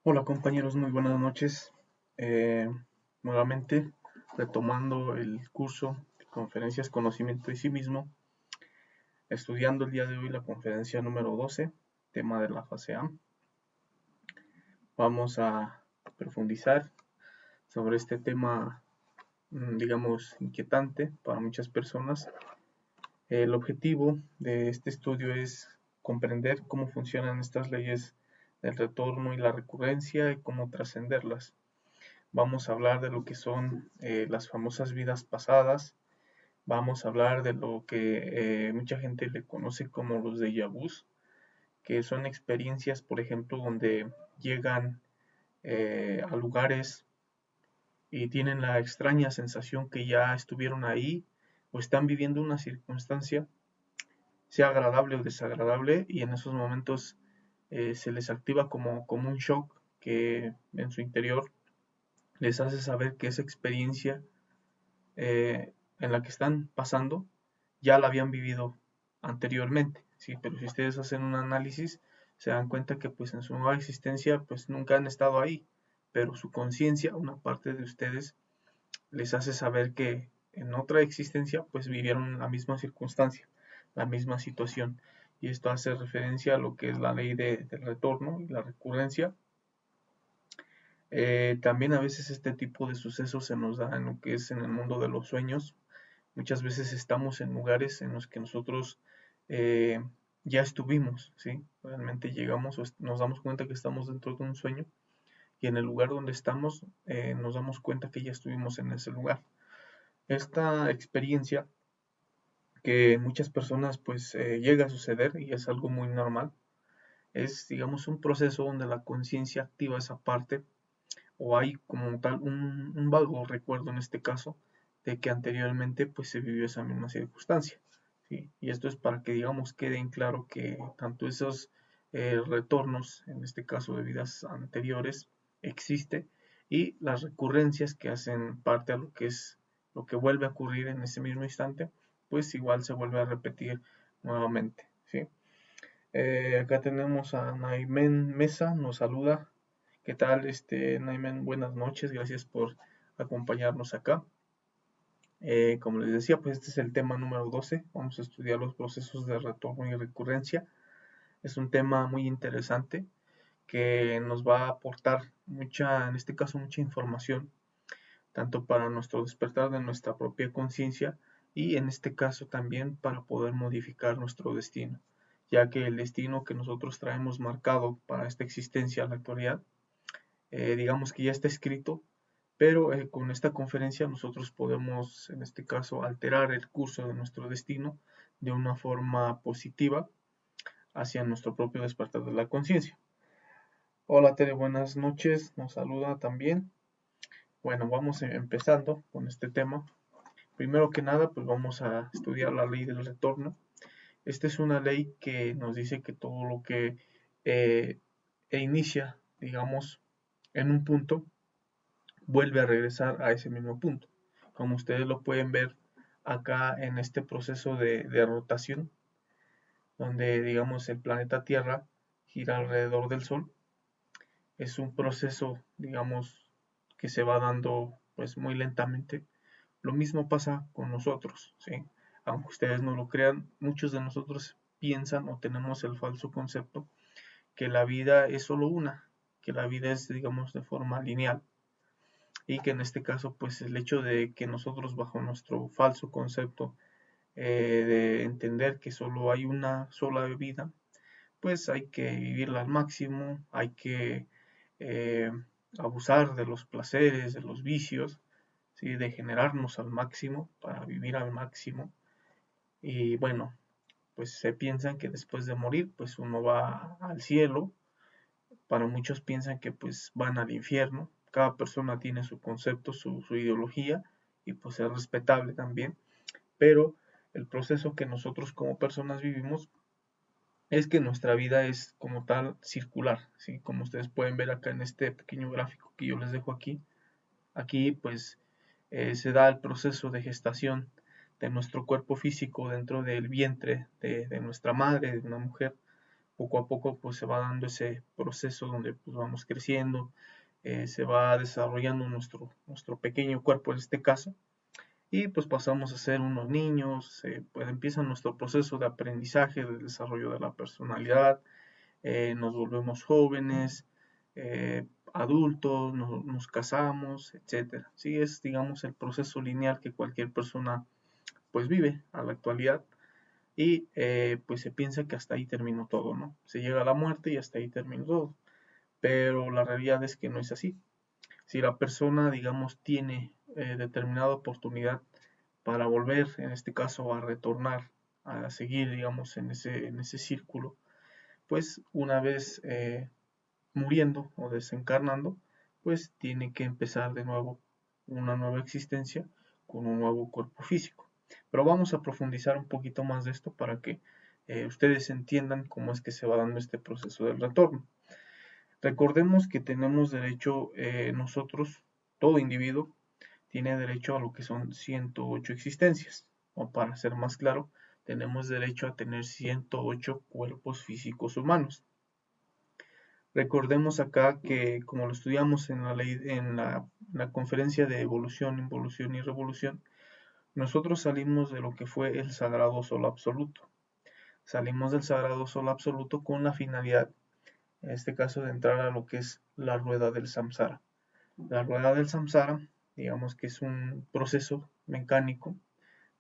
Hola compañeros, muy buenas noches. Eh, Nuevamente retomando el curso de conferencias Conocimiento de sí mismo, estudiando el día de hoy la conferencia número 12, tema de la fase A. Vamos a profundizar sobre este tema, digamos, inquietante para muchas personas. El objetivo de este estudio es comprender cómo funcionan estas leyes del retorno y la recurrencia y cómo trascenderlas. Vamos a hablar de lo que son las famosas vidas pasadas. Vamos a hablar de lo que mucha gente le conoce como los déjà vus, que son experiencias, por ejemplo, donde llegan a lugares y tienen la extraña sensación que ya estuvieron ahí o están viviendo una circunstancia, sea agradable o desagradable, y en esos momentos se les activa como un shock que en su interior les hace saber que esa experiencia en la que están pasando ya la habían vivido anteriormente, ¿sí? Pero si ustedes hacen un análisis, se dan cuenta que pues en su nueva existencia pues nunca han estado ahí, pero su conciencia, una parte de ustedes, les hace saber que en otra existencia pues vivieron la misma circunstancia, la misma situación. Y esto hace referencia a lo que es la ley del retorno y la recurrencia. También a veces este tipo de sucesos se nos da en lo que es en el mundo de los sueños. Muchas veces estamos en lugares en los que nosotros eh, ya estuvimos, ¿sí? Realmente llegamos o nos damos cuenta que estamos dentro de un sueño y en el lugar donde estamos nos damos cuenta que ya estuvimos en ese lugar. Esta experiencia que muchas personas pues llega a suceder y es algo muy normal, es digamos un proceso donde la conciencia activa esa parte o hay como tal un vago recuerdo en este caso de que anteriormente pues se vivió esa misma circunstancia, ¿sí? Y esto es para que digamos quede en claro que tanto esos retornos, en este caso de vidas anteriores, existe y las recurrencias que hacen parte a lo que es lo que vuelve a ocurrir en ese mismo instante, pues igual se vuelve a repetir nuevamente, ¿sí? Acá tenemos a Naimen Mesa, nos saluda. ¿Qué tal, Naimen? Buenas noches, gracias por acompañarnos acá. Como les decía, pues este es el tema número 12. Vamos a estudiar los procesos de retorno y recurrencia. Es un tema muy interesante que nos va a aportar mucha, en este caso, mucha información, tanto para nuestro despertar de nuestra propia conciencia y en este caso también para poder modificar nuestro destino, ya que el destino que nosotros traemos marcado para esta existencia en la actualidad, digamos que ya está escrito, pero con esta conferencia nosotros podemos, en este caso, alterar el curso de nuestro destino de una forma positiva hacia nuestro propio despertar de la conciencia. Hola Tere, buenas noches, nos saluda también. Bueno, vamos empezando con este tema. Primero que nada, pues vamos a estudiar la ley del retorno. Esta es una ley que nos dice que todo lo que eh, inicia, digamos, en un punto, vuelve a regresar a ese mismo punto. Como ustedes lo pueden ver acá en este proceso de rotación, donde, digamos, el planeta Tierra gira alrededor del Sol, es un proceso, digamos, que se va dando pues muy lentamente. Lo mismo pasa con nosotros, ¿sí? Aunque ustedes no lo crean, muchos de nosotros piensan o tenemos el falso concepto que la vida es solo una, que la vida es, digamos, de forma lineal y que en este caso, pues el hecho de que nosotros bajo nuestro falso concepto de entender que solo hay una sola vida, pues hay que vivirla al máximo, hay que eh, abusar de los placeres, de los vicios, ¿sí? De generarnos al máximo para vivir al máximo. Y bueno, pues se piensan que después de morir, pues uno va al cielo. Para muchos piensan que pues van al infierno. Cada persona tiene su concepto, su ideología, y pues es respetable también. Pero el proceso que nosotros como personas vivimos es que nuestra vida es como tal circular, ¿sí? Como ustedes pueden ver acá en este pequeño gráfico que yo les dejo aquí. Aquí pues se da el proceso de gestación de nuestro cuerpo físico dentro del vientre de nuestra madre, de una mujer. poco a poco pues se va dando ese proceso donde pues vamos creciendo, se va desarrollando nuestro pequeño cuerpo en este caso, y pues pasamos a ser unos niños, pues empieza nuestro proceso de aprendizaje, de desarrollo de la personalidad, nos volvemos jóvenes, adultos, nos casamos, etcétera. Sí, es digamos el proceso lineal que cualquier persona pues vive a la actualidad, y pues se piensa que hasta ahí terminó todo, ¿no? Se llega a la muerte y hasta ahí terminó todo, pero la realidad es que no es así. Si la persona, digamos, tiene determinada oportunidad para volver, en este caso, a retornar, a seguir, digamos, en ese círculo, pues una vez muriendo o desencarnando, pues tiene que empezar de nuevo una nueva existencia con un nuevo cuerpo físico. Pero vamos a profundizar un poquito más de esto para que ustedes entiendan cómo es que se va dando este proceso del retorno. Recordemos que tenemos derecho nosotros, todo individuo, tiene derecho a lo que son 108 existencias, o para ser más claro, tenemos derecho a tener 108 cuerpos físicos humanos. Recordemos acá que, como lo estudiamos en la conferencia de evolución, involución y revolución, nosotros salimos de lo que fue el sagrado sol absoluto. Salimos del sagrado sol absoluto con la finalidad, en este caso, de entrar a lo que es la rueda del samsara. La rueda del samsara, digamos que es un proceso mecánico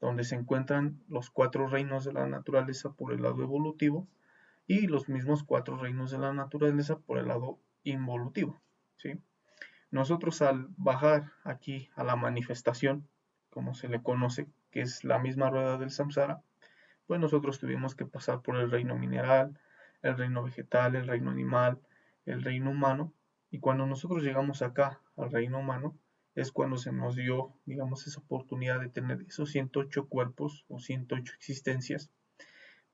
donde se encuentran los 4 reinos de la naturaleza por el lado evolutivo y los mismos 4 reinos de la naturaleza por el lado involutivo, ¿sí? Nosotros al bajar aquí a la manifestación, como se le conoce, que es la misma rueda del samsara, pues nosotros tuvimos que pasar por el reino mineral, el reino vegetal, el reino animal, el reino humano, y cuando nosotros llegamos acá al reino humano, es cuando se nos dio, digamos, esa oportunidad de tener esos 108 cuerpos o 108 existencias,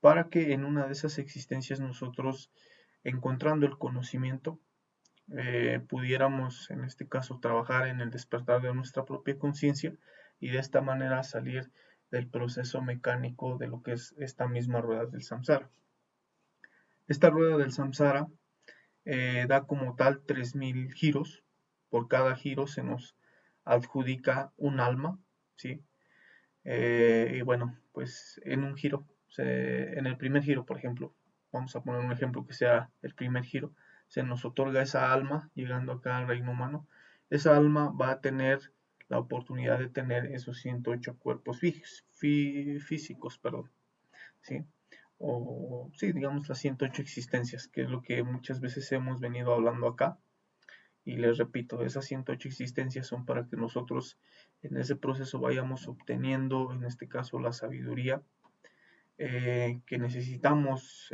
para que en una de esas existencias nosotros, encontrando el conocimiento, pudiéramos, en este caso, trabajar en el despertar de nuestra propia conciencia y de esta manera salir del proceso mecánico de lo que es esta misma rueda del samsara. Esta rueda del samsara da como tal 3000 giros. Por cada giro se nos adjudica un alma, ¿sí? Y bueno, pues en un giro, en el primer giro, por ejemplo, vamos a poner un ejemplo que sea el primer giro, se nos otorga esa alma llegando acá al reino humano. Esa alma va a tener la oportunidad de tener esos 108 cuerpos físicos, perdón, ¿sí? O sí, digamos las 108 existencias, que es lo que muchas veces hemos venido hablando acá. Y les repito, esas 108 existencias son para que nosotros en ese proceso vayamos obteniendo, en este caso, la sabiduría que necesitamos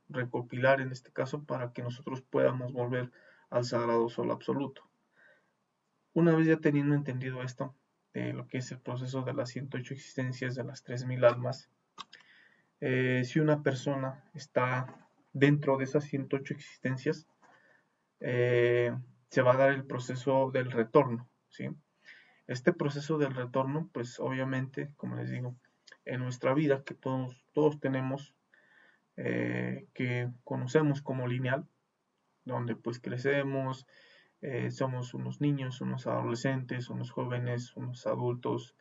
recopilar en este caso para que nosotros podamos volver al sagrado sol absoluto. Una vez ya teniendo entendido esto, de lo que es el proceso de las 108 existencias, de las 3000 almas, si una persona está dentro de esas 108 existencias, se va a dar el proceso del retorno, ¿sí? Este proceso del retorno, pues obviamente, como les digo, en nuestra vida que todos tenemos, que conocemos como lineal, donde pues crecemos, somos unos niños, unos adolescentes, unos jóvenes, unos adultos,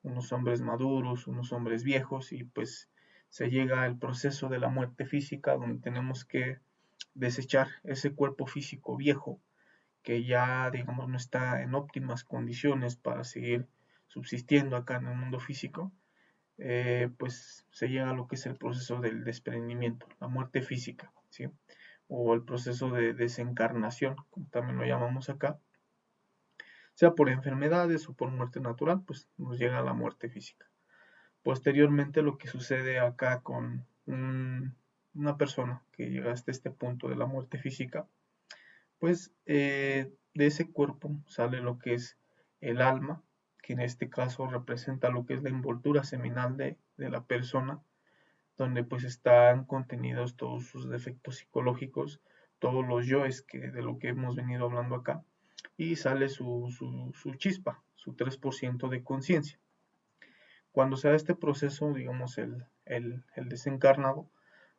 unos hombres maduros, unos hombres viejos, y pues se llega al proceso de la muerte física, donde tenemos que desechar ese cuerpo físico viejo que ya, digamos, no está en óptimas condiciones para seguir subsistiendo acá en el mundo físico. Pues se llega a lo que es el proceso del desprendimiento, la muerte física, ¿sí? O el proceso de desencarnación, como también lo llamamos acá, sea por enfermedades o por muerte natural, pues nos llega a la muerte física. Posteriormente, lo que sucede acá con una persona que llega hasta este punto de la muerte física, pues de ese cuerpo sale lo que es el alma, que en este caso representa lo que es la envoltura seminal de la persona, donde pues están contenidos todos sus defectos psicológicos, todos los yoes de lo que hemos venido hablando acá, y sale su chispa, su 3% de conciencia. Cuando se da este proceso, digamos el desencarnado,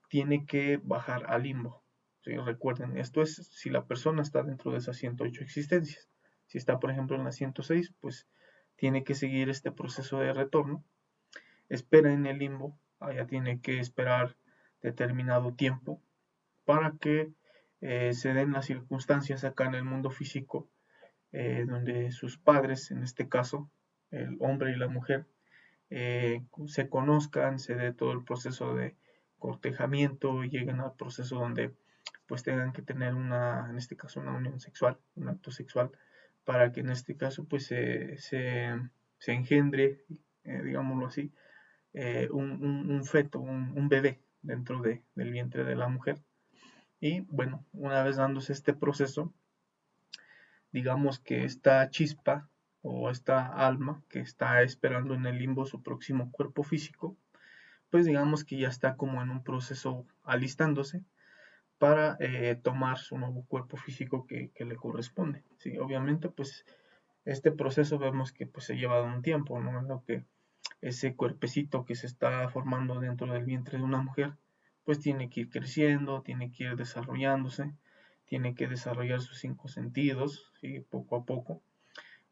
tiene que bajar al limbo. ¿Sí? Recuerden, esto es si la persona está dentro de esas 108 existencias. Si está, por ejemplo, en la 106, pues tiene que seguir este proceso de retorno. Espera en el limbo, allá tiene que esperar determinado tiempo para que se den las circunstancias acá en el mundo físico, donde sus padres, en este caso, el hombre y la mujer, se conozcan, se dé todo el proceso de cortejamiento y lleguen al proceso donde pues tengan que tener en este caso, una unión sexual, un acto sexual, para que en este caso pues se engendre, digámoslo así, un feto, un bebé dentro del vientre de la mujer. Y bueno, una vez dándose este proceso, digamos que esta chispa o esta alma que está esperando en el limbo su próximo cuerpo físico, pues digamos que ya está como en un proceso alistándose para tomar su nuevo cuerpo físico que le corresponde. ¿Sí? Obviamente, pues este proceso vemos que pues se lleva un tiempo, ¿no? En lo que ese cuerpecito que se está formando dentro del vientre de una mujer, pues tiene que ir creciendo, tiene que ir desarrollándose, tiene que desarrollar sus 5 sentidos, ¿sí? Poco a poco,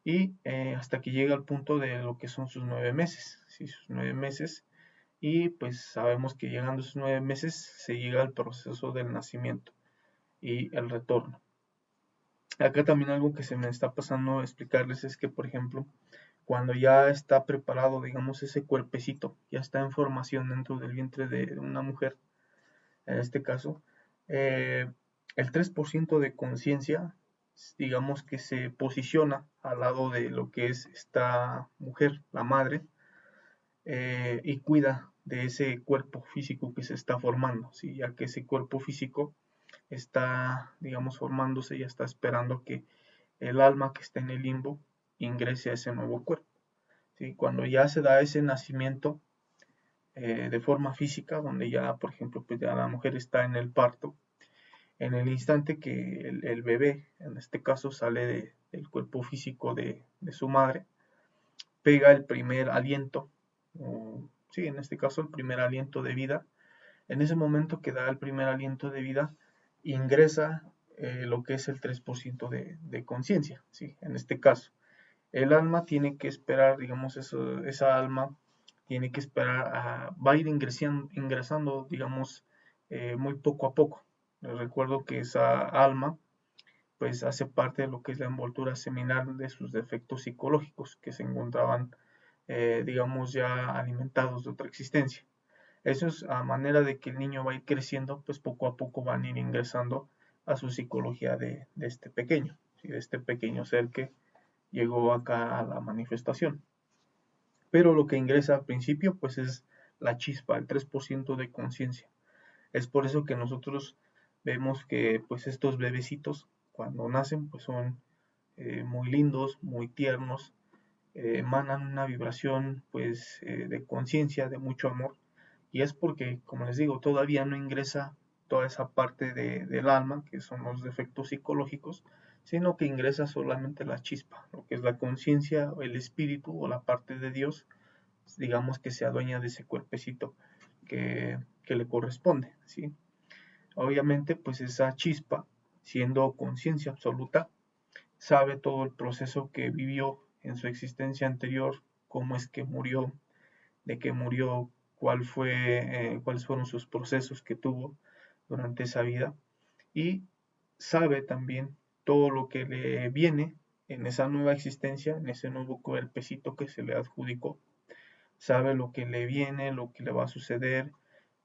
y hasta que llega al punto de lo que son sus 9 meses, ¿sí? Sus 9 meses, y pues sabemos que llegando a sus 9 meses se llega al proceso del nacimiento y el retorno. Acá también algo que se me está pasando a explicarles es que, por ejemplo, cuando ya está preparado, digamos, ese cuerpecito, ya está en formación dentro del vientre de una mujer, en este caso, el 3% de conciencia, digamos que se posiciona al lado de lo que es esta mujer, la madre, y cuida de ese cuerpo físico que se está formando, ¿sí? Ya que ese cuerpo físico está, digamos, formándose y está esperando que el alma que está en el limbo ingrese a ese nuevo cuerpo. ¿Sí? Cuando ya se da ese nacimiento de forma física, donde ya, por ejemplo, pues ya la mujer está en el parto, en el instante que el bebé, en este caso, sale del cuerpo físico de su madre, pega el primer aliento, sí, en este caso el primer aliento de vida. En ese momento que da el primer aliento de vida, ingresa lo que es el 3% de conciencia, ¿sí? En este caso. El alma tiene que esperar, digamos, esa alma tiene que esperar, va a ir ingresando, digamos, muy poco a poco. Les recuerdo que esa alma, pues, hace parte de lo que es la envoltura seminal de sus defectos psicológicos que se encontraban, digamos, ya alimentados de otra existencia. Eso es a manera de que el niño va a ir creciendo, pues poco a poco van a ir ingresando a su psicología de este pequeño, ¿sí? De este pequeño ser que llegó acá a la manifestación. Pero lo que ingresa al principio, pues es la chispa, el 3% de conciencia. Es por eso que nosotros vemos que pues estos bebecitos cuando nacen pues son muy lindos, muy tiernos, emanan una vibración pues de conciencia, de mucho amor, y es porque, como les digo, todavía no ingresa toda esa parte del alma, que son los defectos psicológicos, sino que ingresa solamente la chispa, lo que es la conciencia, el espíritu o la parte de Dios, digamos que se adueña de ese cuerpecito que le corresponde, ¿sí? Obviamente, pues esa chispa, siendo conciencia absoluta, sabe todo el proceso que vivió en su existencia anterior, cómo es que murió, de qué murió, cuáles fueron sus procesos que tuvo durante esa vida, y sabe también todo lo que le viene en esa nueva existencia, en ese nuevo cuerpecito que se le adjudicó. Sabe lo que le viene, lo que le va a suceder,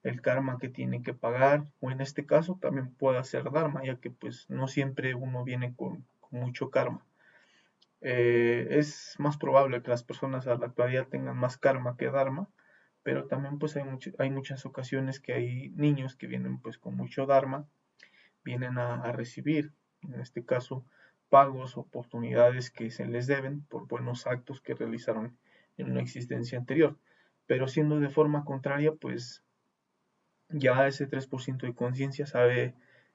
el karma que tiene que pagar, o en este caso también puede ser dharma, ya que pues no siempre uno viene con mucho karma. Es más probable que las personas a la actualidad tengan más karma que dharma, pero también pues hay muchas ocasiones que hay niños que vienen pues con mucho dharma, vienen a recibir, en este caso, pagos, oportunidades que se les deben por buenos actos que realizaron en una existencia anterior. Pero siendo de forma contraria, pues ya ese 3% de conciencia sabe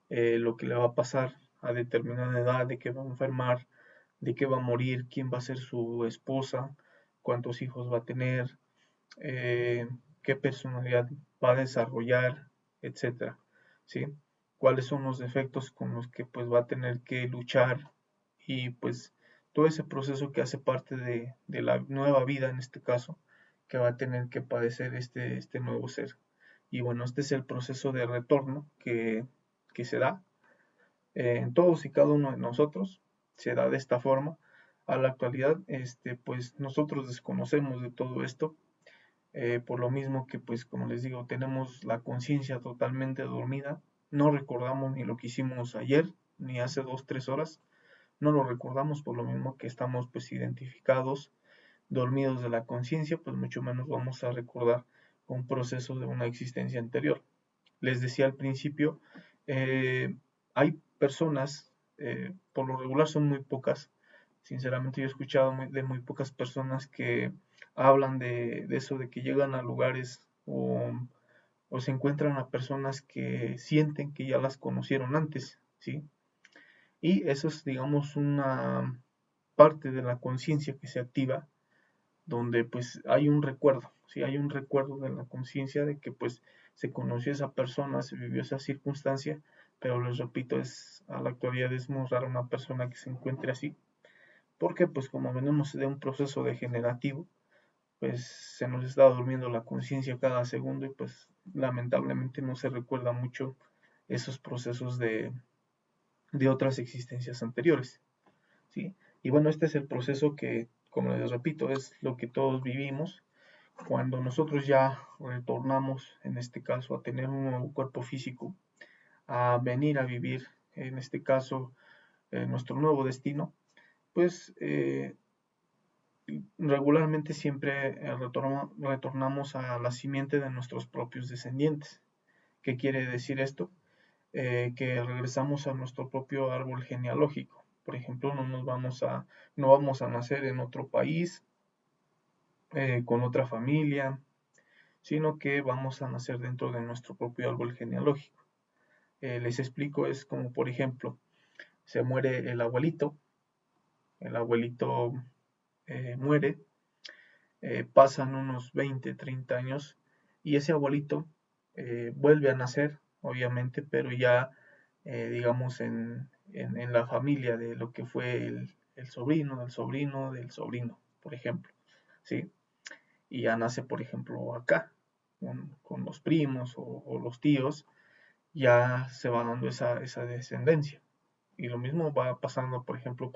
lo que le va a pasar a determinada edad, de que va a enfermar, de que va a morir, quién va a ser su esposa, cuántos hijos va a tener, qué personalidad va a desarrollar, etcétera, ¿sí? Cuáles son los defectos con los que pues va a tener que luchar y pues todo ese proceso que hace parte de la nueva vida en este caso que va a tener que padecer este nuevo ser. Y bueno, este es el proceso de retorno que se da en todos y cada uno de nosotros, se da de esta forma. A la actualidad, pues nosotros desconocemos de todo esto, por lo mismo que, pues como les digo, tenemos la conciencia totalmente dormida, no recordamos ni lo que hicimos ayer, ni hace 2, 3 horas, no lo recordamos por lo mismo que estamos pues identificados, dormidos de la conciencia, pues mucho menos vamos a recordar un proceso de una existencia anterior. Les decía al principio, hay personas, por lo regular son muy pocas, sinceramente yo he escuchado de muy pocas personas que hablan de eso, de que llegan a lugares o se encuentran a personas que sienten que ya las conocieron antes, ¿sí? Y eso es, digamos, una parte de la conciencia que se activa, donde pues hay un recuerdo, ¿sí? Hay un recuerdo de la conciencia de que pues se conoció a esa persona, se vivió esa circunstancia, pero les repito, a la actualidad es muy raro una persona que se encuentre así, porque pues como venimos de un proceso degenerativo, pues se nos está durmiendo la conciencia cada segundo y pues lamentablemente no se recuerda mucho esos procesos de otras existencias anteriores, ¿sí? Y bueno, este es el proceso que, como les repito, es lo que todos vivimos cuando nosotros ya retornamos, en este caso, a tener un nuevo cuerpo físico, a venir a vivir, en este caso, nuestro nuevo destino, pues regularmente siempre retornamos a la simiente de nuestros propios descendientes. ¿Qué quiere decir esto? Que regresamos a nuestro propio árbol genealógico. Por ejemplo, no vamos a nacer en otro país, con otra familia, sino que vamos a nacer dentro de nuestro propio árbol genealógico. Les explico, es como por ejemplo, se muere el abuelito muere, pasan unos 20, 30 años y ese abuelito vuelve a nacer, obviamente, pero ya, digamos, en la familia de lo que fue el sobrino, del sobrino, del sobrino, por ejemplo, ¿sí? Y ya nace, por ejemplo, acá, con los primos o los tíos, ya se va dando esa descendencia. Y lo mismo va pasando, por ejemplo,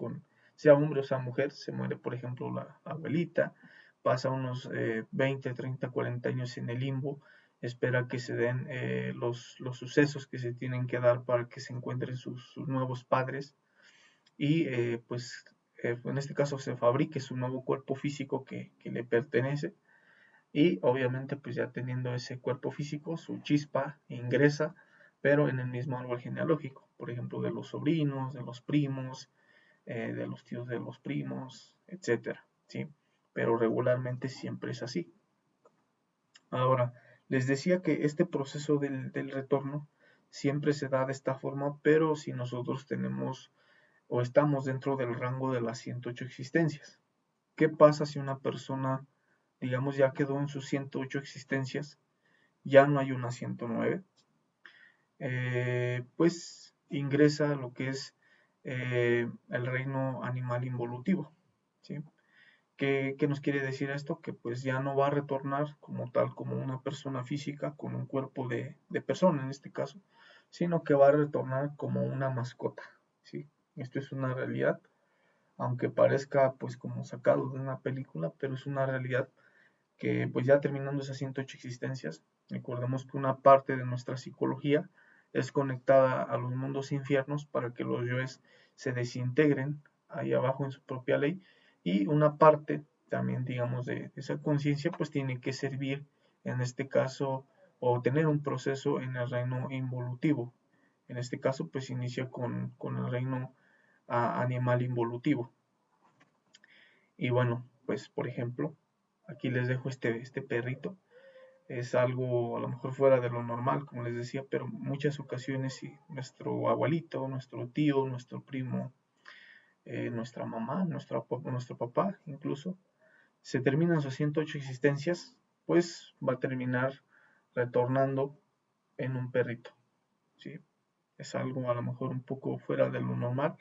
sea hombre o sea mujer, se muere, por ejemplo, la abuelita, pasa unos 20, 30, 40 años en el limbo, espera que se den los sucesos que se tienen que dar para que se encuentren sus nuevos padres y pues en este caso se fabrique su nuevo cuerpo físico que le pertenece y obviamente pues ya teniendo ese cuerpo físico, su chispa ingresa, pero en el mismo árbol genealógico, por ejemplo, de los sobrinos, de los primos, de los tíos de los primos, etcétera, ¿sí? Pero regularmente siempre es así. Ahora, les decía que este proceso del retorno siempre se da de esta forma, pero si nosotros tenemos o estamos dentro del rango de las 108 existencias. ¿Qué pasa si una persona, digamos, ya quedó en sus 108 existencias, ya no hay una 109? Pues ingresa lo que es el reino animal involutivo, ¿sí? ¿Qué nos quiere decir esto? Que pues ya no va a retornar como tal, como una persona física con un cuerpo de persona en este caso, sino que va a retornar como una mascota, ¿sí? Esto es una realidad, aunque parezca pues como sacado de una película, pero es una realidad que pues ya terminando esas 108 existencias, recordemos que una parte de nuestra psicología es conectada a los mundos infiernos para que los yoes se desintegren ahí abajo en su propia ley y una parte también digamos de esa conciencia pues tiene que servir en este caso o tener un proceso en el reino involutivo. En este caso pues inicia con el reino animal involutivo. Y bueno, pues por ejemplo, aquí les dejo este perrito. Es algo a lo mejor fuera de lo normal, como les decía, pero muchas ocasiones si nuestro abuelito, nuestro tío, nuestro primo, nuestra mamá, nuestro papá incluso, se terminan sus 108 existencias, pues va a terminar retornando en un perrito, ¿sí? Es algo a lo mejor un poco fuera de lo normal,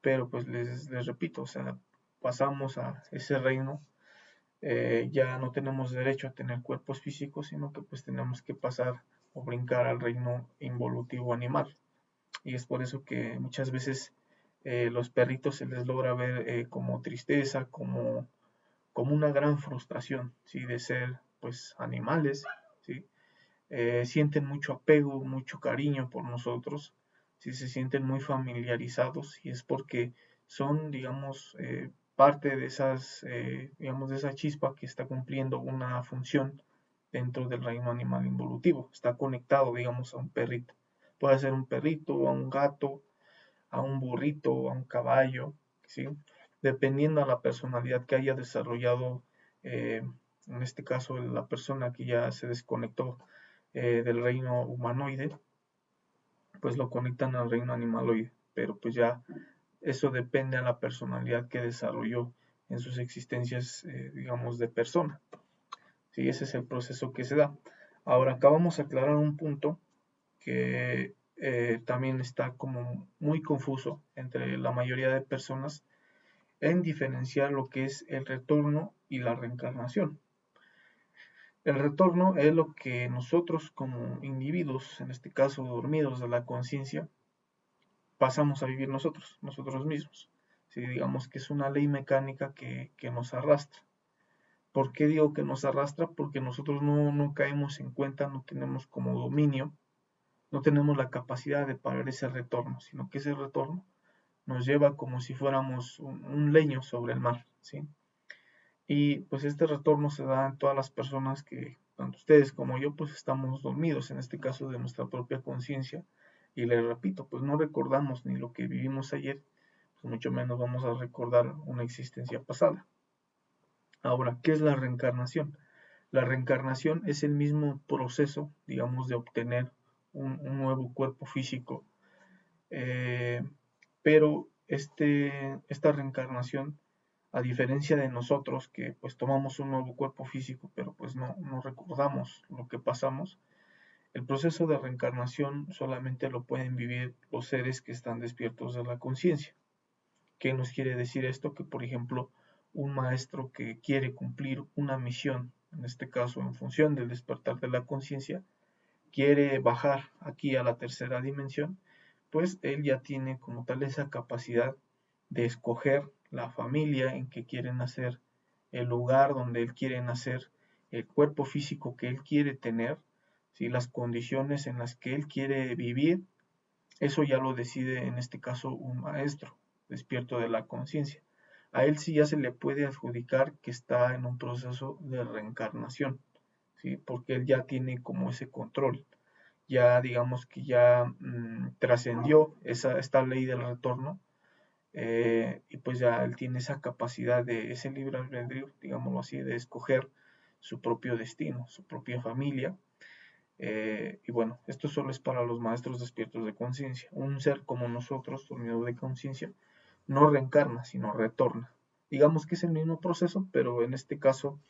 pero pues les repito, o sea, pasamos a ese reino, ya no tenemos derecho a tener cuerpos físicos, sino que pues tenemos que pasar o brincar al reino involutivo animal. Y es por eso que muchas veces los perritos se les logra ver como tristeza, como una gran frustración, ¿sí? De ser pues animales, ¿sí? Sienten mucho apego, mucho cariño por nosotros, ¿sí? Se sienten muy familiarizados y es porque son, digamos, parte de esas, digamos, de esa chispa que está cumpliendo una función dentro del reino animal involutivo. Está conectado, digamos, a un perrito. Puede ser un perrito, a un gato, a un burrito, a un caballo, ¿sí? Dependiendo a la personalidad que haya desarrollado, en este caso la persona que ya se desconectó del reino humanoide, pues lo conectan al reino animaloide, pero pues ya eso depende a la personalidad que desarrolló en sus existencias, digamos, de persona. ¿Sí? Ese es el proceso que se da. Ahora, acá vamos a aclarar un punto que también está como muy confuso entre la mayoría de personas en diferenciar lo que es el retorno y la reencarnación. El retorno es lo que nosotros como individuos, en este caso dormidos de la conciencia, pasamos a vivir nosotros mismos. ¿Sí? Digamos que es una ley mecánica que nos arrastra. ¿Por qué digo que nos arrastra? Porque nosotros no caemos en cuenta, no tenemos como dominio, no tenemos la capacidad de parar ese retorno, sino que ese retorno nos lleva como si fuéramos un leño sobre el mar, ¿sí? Y pues este retorno se da en todas las personas que, tanto ustedes como yo, pues estamos dormidos, en este caso de nuestra propia conciencia. Y les repito, pues no recordamos ni lo que vivimos ayer, pues mucho menos vamos a recordar una existencia pasada. Ahora, ¿qué es la reencarnación? La reencarnación es el mismo proceso, digamos, de obtener un nuevo cuerpo físico, eh, pero esta reencarnación, a diferencia de nosotros que pues tomamos un nuevo cuerpo físico, pero pues no recordamos lo que pasamos, el proceso de reencarnación solamente lo pueden vivir los seres que están despiertos de la conciencia. ¿Qué nos quiere decir esto? Que por ejemplo un maestro que quiere cumplir una misión, en este caso en función del despertar de la conciencia, quiere bajar aquí a la tercera dimensión, pues él ya tiene como tal esa capacidad de escoger la familia en que quiere nacer, el lugar donde él quiere nacer, el cuerpo físico que él quiere tener, ¿sí? Las condiciones en las que él quiere vivir, eso ya lo decide en este caso un maestro despierto de la conciencia. A él sí ya se le puede adjudicar que está en un proceso de reencarnación, ¿sí? Porque él ya tiene como ese control, ya digamos que ya trascendió esta ley del retorno, y pues ya él tiene esa capacidad de ese libre albedrío, digámoslo así, de escoger su propio destino, su propia familia. Y bueno, esto solo es para los maestros despiertos de conciencia. Un ser como nosotros, dormido de conciencia, no reencarna, sino retorna. Digamos que es el mismo proceso, pero en este caso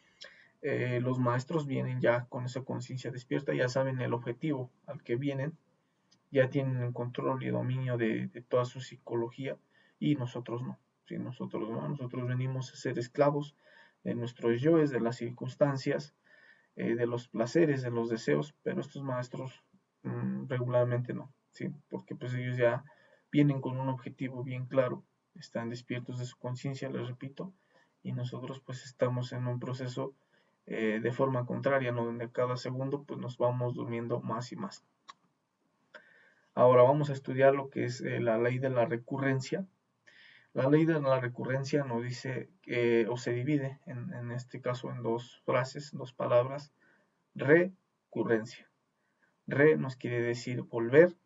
los maestros vienen ya con esa conciencia despierta, ya saben el objetivo al que vienen, ya tienen el control y dominio de toda su psicología y nosotros no. Sí, nosotros no, nosotros venimos a ser esclavos de nuestros yoes, de las circunstancias, de los placeres, de los deseos, pero estos maestros regularmente no, ¿sí? Porque pues ellos ya vienen con un objetivo bien claro, están despiertos de su conciencia, les repito, y nosotros pues estamos en un proceso de forma contraria, ¿no? Donde cada segundo pues nos vamos durmiendo más y más. Ahora vamos a estudiar lo que es la ley de la recurrencia. La ley de la recurrencia nos dice, o se divide en este caso en dos frases, dos palabras: recurrencia. Re nos quiere decir volver,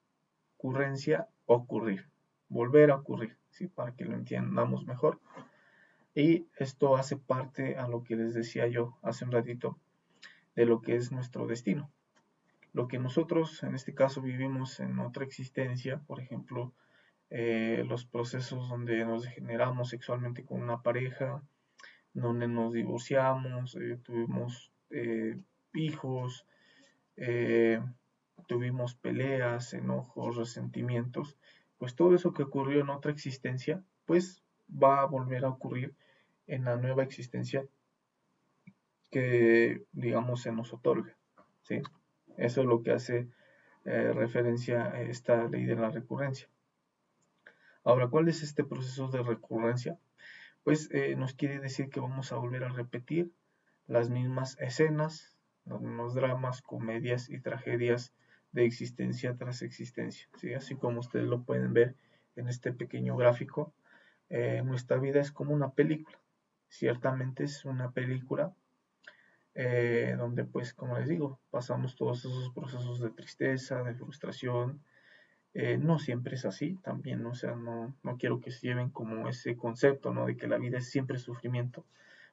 currencia, ocurrir. Volver a ocurrir, ¿sí? Para que lo entendamos mejor. Y esto hace parte a lo que les decía yo hace un ratito, de lo que es nuestro destino. Lo que nosotros en este caso vivimos en otra existencia, por ejemplo, los procesos donde nos degeneramos sexualmente con una pareja, donde nos divorciamos, tuvimos hijos, eh, tuvimos peleas, enojos, resentimientos, pues todo eso que ocurrió en otra existencia, pues va a volver a ocurrir en la nueva existencia que, digamos, se nos otorga, ¿sí? Eso es lo que hace referencia a esta ley de la recurrencia. Ahora, ¿cuál es este proceso de recurrencia? Pues nos quiere decir que vamos a volver a repetir las mismas escenas, los mismos dramas, comedias y tragedias de existencia tras existencia, ¿sí? Así como ustedes lo pueden ver en este pequeño gráfico, nuestra vida es como una película. Ciertamente es una película donde, pues, como les digo, pasamos todos esos procesos de tristeza, de frustración. No siempre es así, también, o sea, no quiero que se lleven como ese concepto, ¿no? De que la vida es siempre sufrimiento.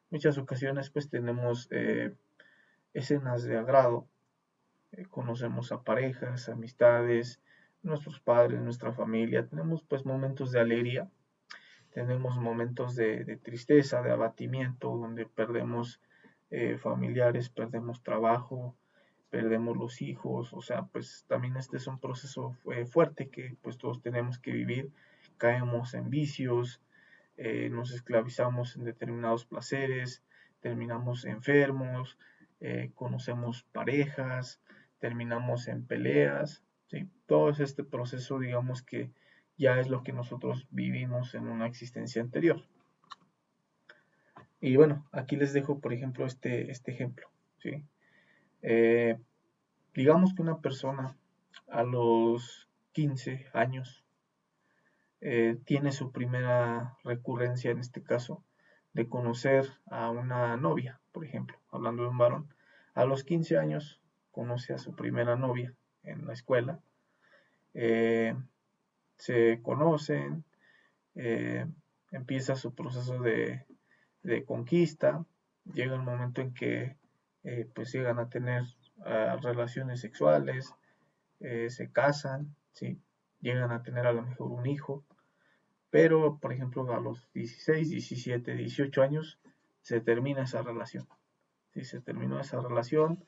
Muchas ocasiones, pues, tenemos escenas de agrado, conocemos a parejas, amistades, nuestros padres, nuestra familia, tenemos, pues, momentos de alegría, tenemos momentos de tristeza, de abatimiento, donde perdemos familiares, perdemos trabajo, perdemos los hijos, o sea, pues también este es un proceso fuerte que pues todos tenemos que vivir, caemos en vicios, nos esclavizamos en determinados placeres, terminamos enfermos, conocemos parejas, terminamos en peleas, ¿sí? Todo este proceso, digamos que ya es lo que nosotros vivimos en una existencia anterior. Y bueno, aquí les dejo, por ejemplo, este ejemplo, ¿sí? Eh, digamos que una persona a los 15 años tiene su primera recurrencia, en este caso, de conocer a una novia, por ejemplo, hablando de un varón. A los 15 años conoce a su primera novia en la escuela, eh, se conocen, eh, empieza su proceso de conquista, llega el momento en que pues llegan a tener relaciones sexuales, se casan, ¿sí? Llegan a tener a lo mejor un hijo, pero por ejemplo a los 16, 17, 18 años se termina esa relación. ¿Sí? Se terminó esa relación,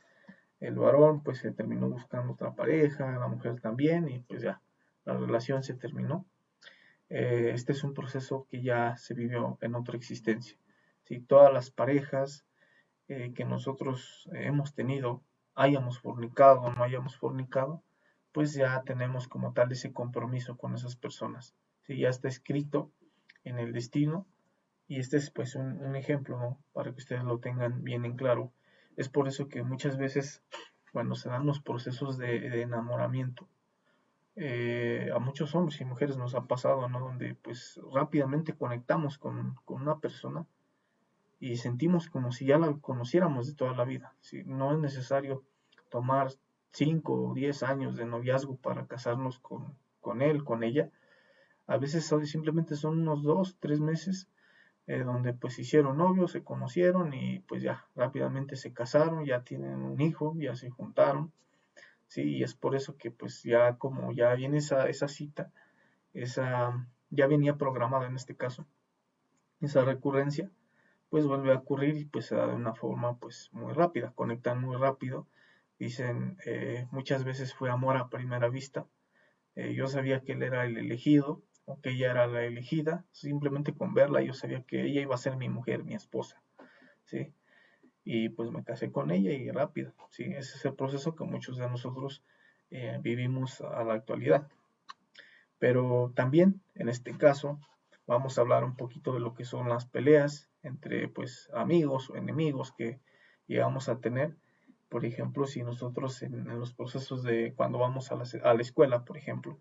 el varón pues se terminó buscando otra pareja, la mujer también, y pues ya, la relación se terminó. Este es un proceso que ya se vivió en otra existencia. ¿Sí? Todas las parejas que nosotros hemos tenido, hayamos fornicado o no hayamos fornicado, pues ya tenemos como tal ese compromiso con esas personas. ¿Sí? Ya está escrito en el destino y este es pues un ejemplo, ¿no? Para que ustedes lo tengan bien en claro. Es por eso que muchas veces cuando se dan los procesos de enamoramiento, a muchos hombres y mujeres nos ha pasado, ¿no? Donde pues rápidamente conectamos con una persona y sentimos como si ya la conociéramos de toda la vida. ¿Sí? No es necesario tomar 5 o 10 años de noviazgo para casarnos con él, con ella. A veces simplemente son unos 2, 3 meses donde pues hicieron novios, se conocieron y pues ya rápidamente se casaron, ya tienen un hijo, ya se juntaron. Sí, y es por eso que pues ya como ya viene esa cita, ya venía programada en este caso, esa recurrencia, pues vuelve a ocurrir y pues se da de una forma pues muy rápida, conectan muy rápido. Dicen, muchas veces fue amor a primera vista. Yo sabía que él era el elegido, o que ella era la elegida, simplemente con verla yo sabía que ella iba a ser mi mujer, mi esposa, ¿sí? Y pues me casé con ella y rápido, ¿sí? Ese es el proceso que muchos de nosotros vivimos a la actualidad. Pero también, en este caso, vamos a hablar un poquito de lo que son las peleas entre pues amigos o enemigos que llegamos a tener. Por ejemplo, si nosotros en los procesos de cuando vamos a la escuela, por ejemplo,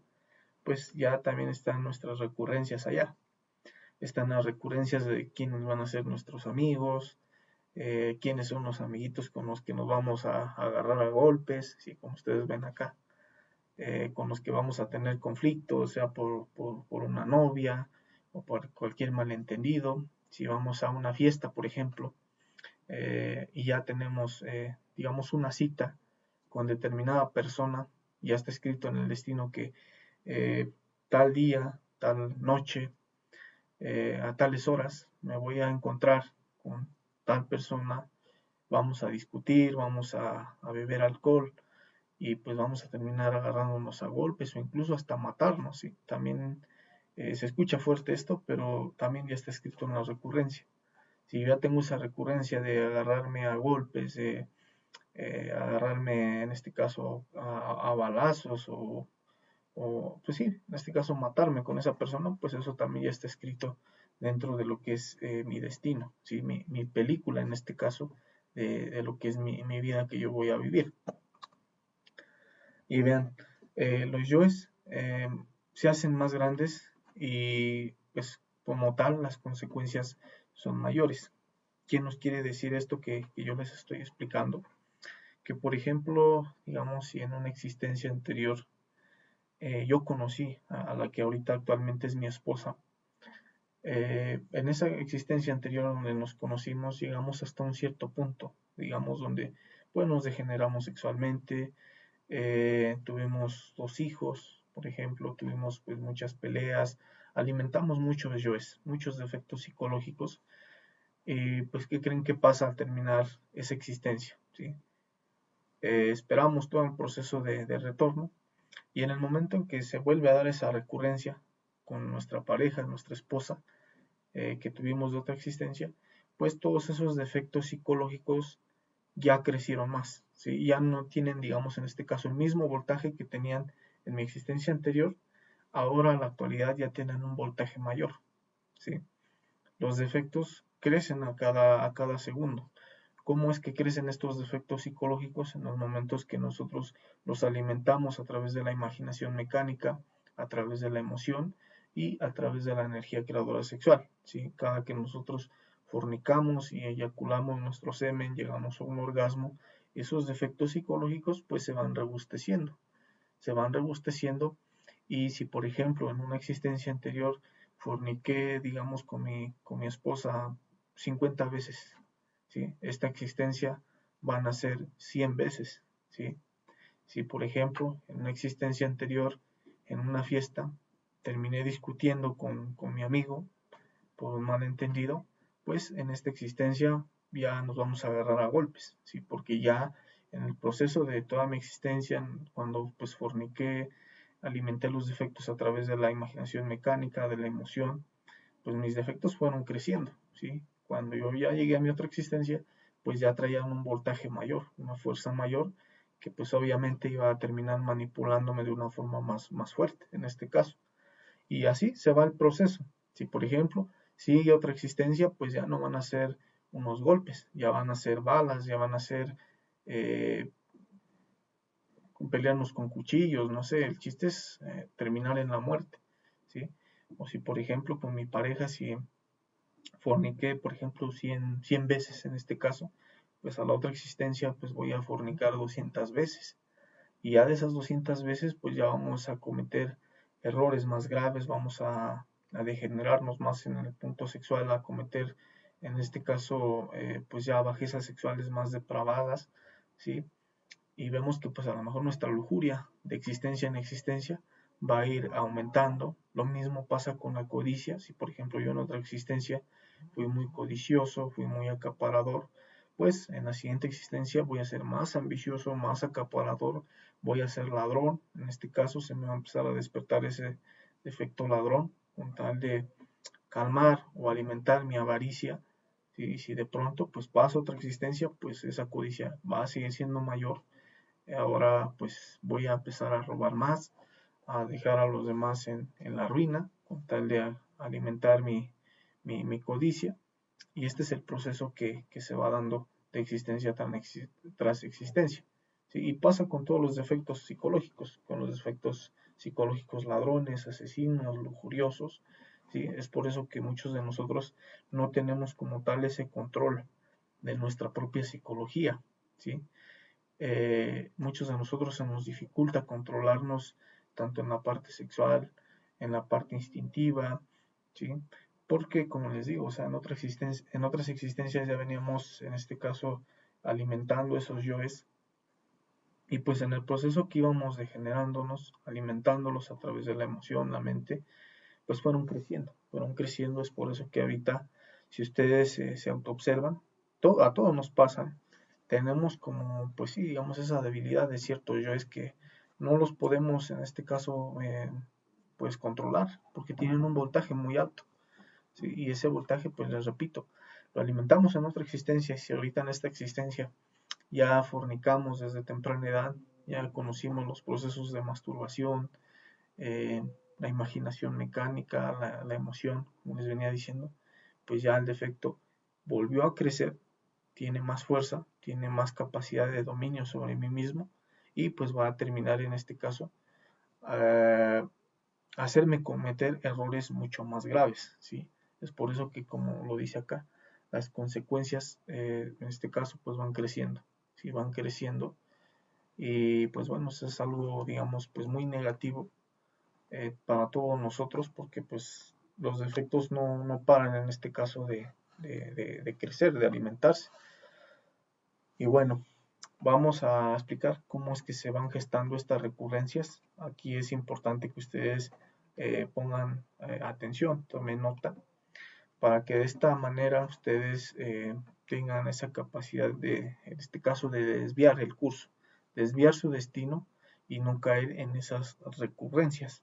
pues ya también están nuestras recurrencias allá. Están las recurrencias de quiénes van a ser nuestros amigos, quiénes son los amiguitos con los que nos vamos a agarrar a golpes, ¿sí? Como ustedes ven acá, con los que vamos a tener conflictos, sea por una novia o por cualquier malentendido. Si vamos a una fiesta, por ejemplo, y ya tenemos, digamos, una cita con determinada persona, ya está escrito en el destino que tal día, tal noche, a tales horas me voy a encontrar con tal persona, vamos a discutir, vamos a beber alcohol y pues vamos a terminar agarrándonos a golpes o incluso hasta matarnos, ¿sí? También se escucha fuerte esto, pero también ya está escrito en la recurrencia. Si yo ya tengo esa recurrencia de agarrarme a golpes, de agarrarme en este caso a balazos pues sí, en este caso matarme con esa persona, pues eso también ya está escrito dentro de lo que es mi destino, ¿sí? Mi película en este caso, de lo que es mi vida que yo voy a vivir. Y vean, los yoes se hacen más grandes y pues como tal las consecuencias son mayores. ¿Qué nos quiere decir esto que yo les estoy explicando? Que por ejemplo, digamos, si en una existencia anterior yo conocí a la que ahorita actualmente es mi esposa, en esa existencia anterior donde nos conocimos llegamos hasta un cierto punto, digamos, donde pues nos degeneramos sexualmente, tuvimos 2 hijos, por ejemplo, tuvimos pues muchas peleas, alimentamos muchos yoes, muchos defectos psicológicos, y pues ¿qué creen que pasa al terminar esa existencia? ¿Sí? Esperamos todo el proceso de retorno y en el momento en que se vuelve a dar esa recurrencia con nuestra pareja, nuestra esposa, que tuvimos de otra existencia, pues todos esos defectos psicológicos ya crecieron más, ¿sí? Ya no tienen, digamos, en este caso, el mismo voltaje que tenían en mi existencia anterior, ahora en la actualidad ya tienen un voltaje mayor, ¿sí? Los defectos crecen a cada segundo. ¿Cómo es que crecen estos defectos psicológicos? En los momentos que nosotros los alimentamos a través de la imaginación mecánica, a través de la emoción y a través de la energía creadora sexual, ¿sí? Cada que nosotros fornicamos y eyaculamos nuestro semen, llegamos a un orgasmo, esos defectos psicológicos pues se van robusteciendo y si por ejemplo en una existencia anterior forniqué, digamos, con mi esposa 50 veces, ¿sí? Esta existencia van a ser 100 veces, ¿sí? Si por ejemplo en una existencia anterior, en una fiesta, terminé discutiendo con mi amigo por un malentendido, pues en esta existencia ya nos vamos a agarrar a golpes, ¿sí? Porque ya en el proceso de toda mi existencia, cuando pues forniqué, alimenté los defectos a través de la imaginación mecánica, de la emoción, pues mis defectos fueron creciendo, ¿sí? Cuando yo ya llegué a mi otra existencia, pues ya traían un voltaje mayor, una fuerza mayor, que pues obviamente iba a terminar manipulándome de una forma más fuerte, en este caso. Y así se va el proceso. Si por ejemplo sigue otra existencia, pues ya no van a ser unos golpes, ya van a ser balas, ya van a ser eh, pelearnos con cuchillos, no sé, el chiste es terminar en la muerte, ¿sí? O si por ejemplo con mi pareja, si forniqué, por ejemplo, 100 veces en este caso, pues a la otra existencia pues voy a fornicar 200 veces. Y ya de esas 200 veces pues ya vamos a cometer errores más graves, vamos a degenerarnos más en el punto sexual, a cometer en este caso pues ya bajezas sexuales más depravadas, ¿sí? Y vemos que pues a lo mejor nuestra lujuria de existencia en existencia va a ir aumentando. Lo mismo pasa con la codicia. Si por ejemplo yo en otra existencia fui muy codicioso, fui muy acaparador, pues en la siguiente existencia voy a ser más ambicioso, más acaparador, voy a ser ladrón. En este caso se me va a empezar a despertar ese defecto ladrón con tal de calmar o alimentar mi avaricia. Si de pronto pues paso otra existencia, pues esa codicia va a seguir siendo mayor. Ahora pues voy a empezar a robar más, a dejar a los demás en la ruina, con tal de alimentar mi codicia. Y este es el proceso que se va dando de existencia tras existencia. ¿Sí? Y pasa con todos los defectos psicológicos, con los defectos psicológicos ladrones, asesinos, lujuriosos. ¿Sí? Es por eso que muchos de nosotros no tenemos como tal ese control de nuestra propia psicología. ¿Sí? Muchos de nosotros se nos dificulta controlarnos tanto en la parte sexual, en la parte instintiva, ¿sí? Porque, como les digo, o sea, en otras existencias ya veníamos, en este caso, alimentando esos yoes, y pues en el proceso que íbamos degenerándonos, alimentándolos a través de la emoción, la mente, pues fueron creciendo, es por eso que ahorita, si ustedes se autoobservan, a todos nos pasan, tenemos como, pues sí, digamos, esa debilidad de ciertos yoes que no los podemos, en este caso, pues controlar, porque tienen un voltaje muy alto, ¿sí? Y ese voltaje, pues les repito, lo alimentamos en nuestra existencia, y si ahorita en esta existencia ya fornicamos desde temprana edad, ya conocimos los procesos de masturbación, eh, la imaginación mecánica, la emoción, como les venía diciendo, pues ya el defecto volvió a crecer, tiene más fuerza, tiene más capacidad de dominio sobre mí mismo y pues va a terminar en este caso a hacerme cometer errores mucho más graves, ¿sí? Es por eso que, como lo dice acá, las consecuencias en este caso pues van creciendo, ¿sí? Van creciendo y pues bueno, eso es algo digamos pues muy negativo para todos nosotros porque pues los defectos no paran en este caso de crecer, de alimentarse. Y bueno, vamos a explicar cómo es que se van gestando estas recurrencias. Aquí es importante que ustedes pongan atención, tomen nota, para que de esta manera ustedes tengan esa capacidad de, en este caso, de desviar el curso, desviar su destino y no caer en esas recurrencias.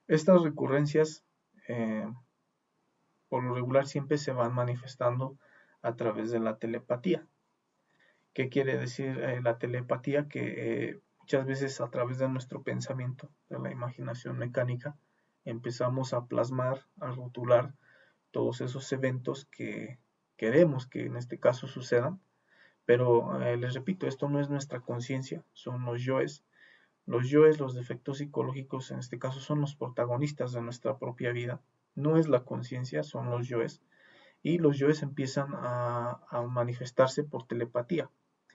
Estas recurrencias, eh, por lo regular, siempre se van manifestando a través de la telepatía. ¿Qué quiere decir la telepatía? Que muchas veces a través de nuestro pensamiento, de la imaginación mecánica, empezamos a plasmar, a rotular todos esos eventos que queremos que en este caso sucedan. Pero les repito, esto no es nuestra conciencia, son los yoes. Los yoes, los defectos psicológicos, en este caso, son los protagonistas de nuestra propia vida. No es la conciencia, son los yoes. Y los yoes empiezan a manifestarse por telepatía.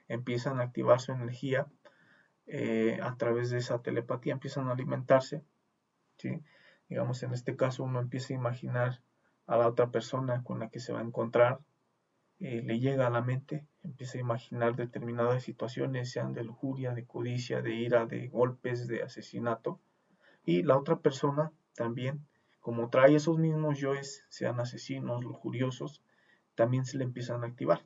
Empiezan a activar su energía a través de esa telepatía, empiezan a alimentarse, ¿sí? Digamos, en este caso uno empieza a imaginar a la otra persona con la que se va a encontrar, le llega a la mente, empieza a imaginar determinadas situaciones, sean de lujuria, de codicia, de ira, de golpes, de asesinato, y la otra persona también, como trae esos mismos yoes, sean asesinos, lujuriosos, también se le empiezan a activar,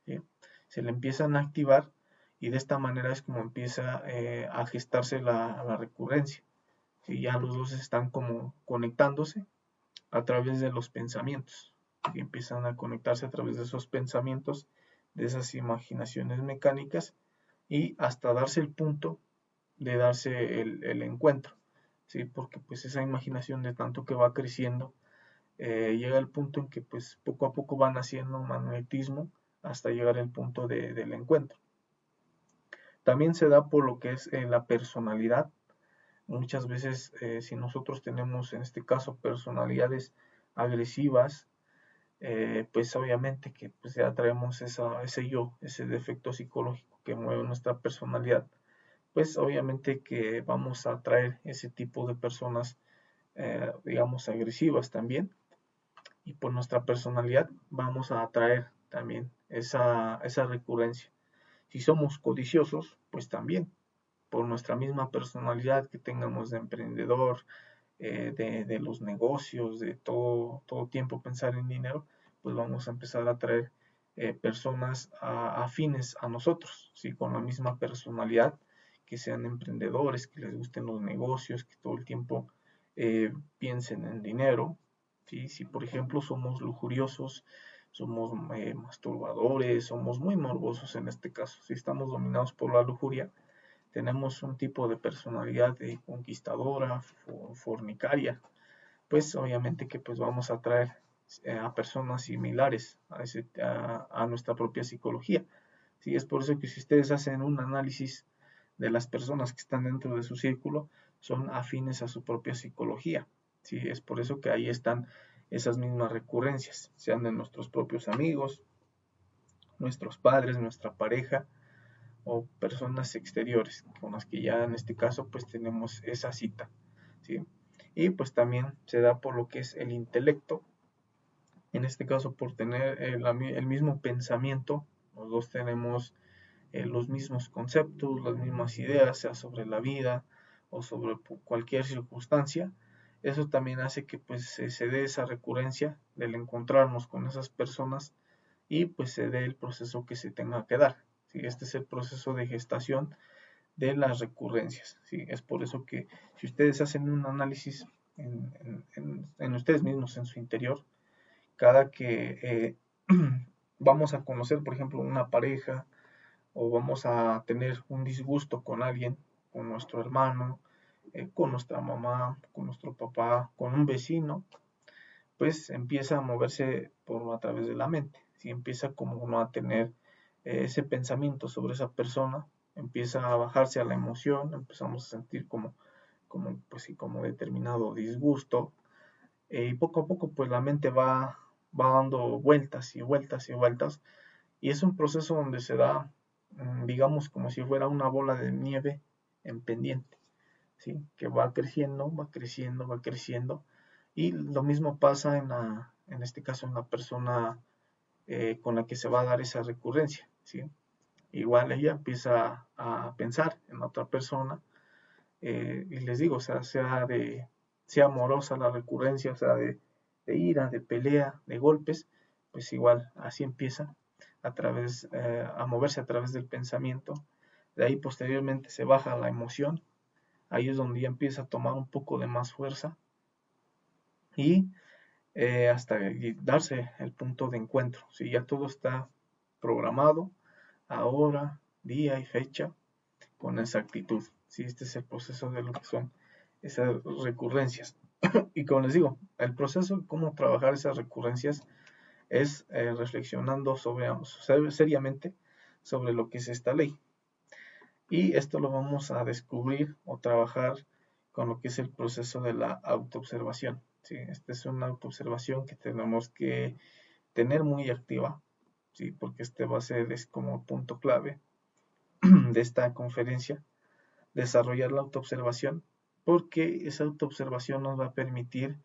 ¿sí? Se le empiezan a activar y de esta manera es como empieza a gestarse la recurrencia. ¿Sí? Ya los dos están como conectándose a través de los pensamientos. Y empiezan a conectarse a través de esos pensamientos, de esas imaginaciones mecánicas y hasta darse el punto de darse el encuentro, ¿sí? Porque pues esa imaginación de tanto que va creciendo llega al punto en que pues poco a poco van haciendo un magnetismo hasta llegar al punto del encuentro. También se da por lo que es la personalidad. Muchas veces si nosotros tenemos en este caso personalidades agresivas, pues obviamente que pues ya traemos ese yo, ese defecto psicológico que mueve nuestra personalidad, pues obviamente que vamos a atraer ese tipo de personas, digamos, agresivas también, y por nuestra personalidad vamos a atraer también esa recurrencia. Si somos codiciosos, pues también, por nuestra misma personalidad que tengamos de emprendedor, de los negocios, de todo tiempo pensar en dinero, pues vamos a empezar a atraer personas afines a nosotros, ¿sí? Con la misma personalidad, que sean emprendedores, que les gusten los negocios, que todo el tiempo piensen en dinero, ¿sí? Si por ejemplo somos lujuriosos, somos masturbadores, somos muy morbosos en este caso, si estamos dominados por la lujuria, tenemos un tipo de personalidad de conquistadora, fornicaria, pues obviamente que pues vamos a atraer a personas similares a nuestra propia psicología. ¿Sí? Es por eso que si ustedes hacen un análisis de las personas que están dentro de su círculo, son afines a su propia psicología. ¿Sí? Es por eso que ahí están esas mismas recurrencias, sean de nuestros propios amigos, nuestros padres, nuestra pareja, o personas exteriores con las que ya en este caso pues tenemos esa cita, ¿sí? Y pues también se da por lo que es el intelecto, en este caso por tener el mismo pensamiento, los dos tenemos los mismos conceptos, las mismas ideas, sea sobre la vida o sobre cualquier circunstancia. Eso también hace que pues se dé esa recurrencia del encontrarnos con esas personas y pues se dé el proceso que se tenga que dar. ¿Sí? Este es el proceso de gestación de las recurrencias. ¿Sí? Es por eso que si ustedes hacen un análisis en ustedes mismos, en su interior, cada que vamos a conocer, por ejemplo, una pareja o vamos a tener un disgusto con alguien, con nuestro hermano, con nuestra mamá, con nuestro papá, con un vecino, pues empieza a moverse por a través de la mente. Si empieza como uno a tener ese pensamiento sobre esa persona, empieza a bajarse a la emoción, empezamos a sentir pues sí, como determinado disgusto, y poco a poco pues la mente va dando vueltas y vueltas y vueltas, y es un proceso donde se da, digamos, como si fuera una bola de nieve en pendiente, ¿sí? Que va creciendo, va creciendo, va creciendo, y lo mismo pasa en este caso en la persona con la que se va a dar esa recurrencia, ¿sí? Igual ella empieza a pensar en otra persona, y les digo, o sea, sea amorosa la recurrencia, o sea, de ira, de pelea, de golpes, pues igual así empieza a moverse a través del pensamiento. De ahí posteriormente se baja la emoción, ahí es donde ya empieza a tomar un poco de más fuerza y hasta darse el punto de encuentro. Si ya todo está programado, a hora, día y fecha, con exactitud. Si este es el proceso de lo que son esas recurrencias. Y como les digo, el proceso de cómo trabajar esas recurrencias es reflexionando seriamente sobre lo que es esta ley. Y esto lo vamos a descubrir o trabajar con lo que es el proceso de la autoobservación. ¿Sí? Esta es una autoobservación que tenemos que tener muy activa, ¿sí? Porque este va a ser es como punto clave de esta conferencia, desarrollar la autoobservación, porque esa autoobservación nos va a permitir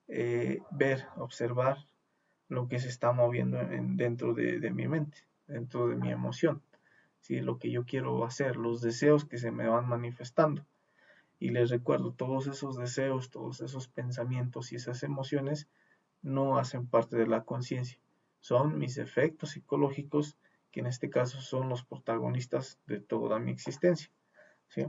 ver, observar lo que se está moviendo dentro de mi mente, dentro de mi emoción, ¿sí? Lo que yo quiero hacer, los deseos que se me van manifestando. Y les recuerdo, todos esos deseos, todos esos pensamientos y esas emociones no hacen parte de la conciencia, son mis efectos psicológicos que en este caso son los protagonistas de toda mi existencia, ¿sí?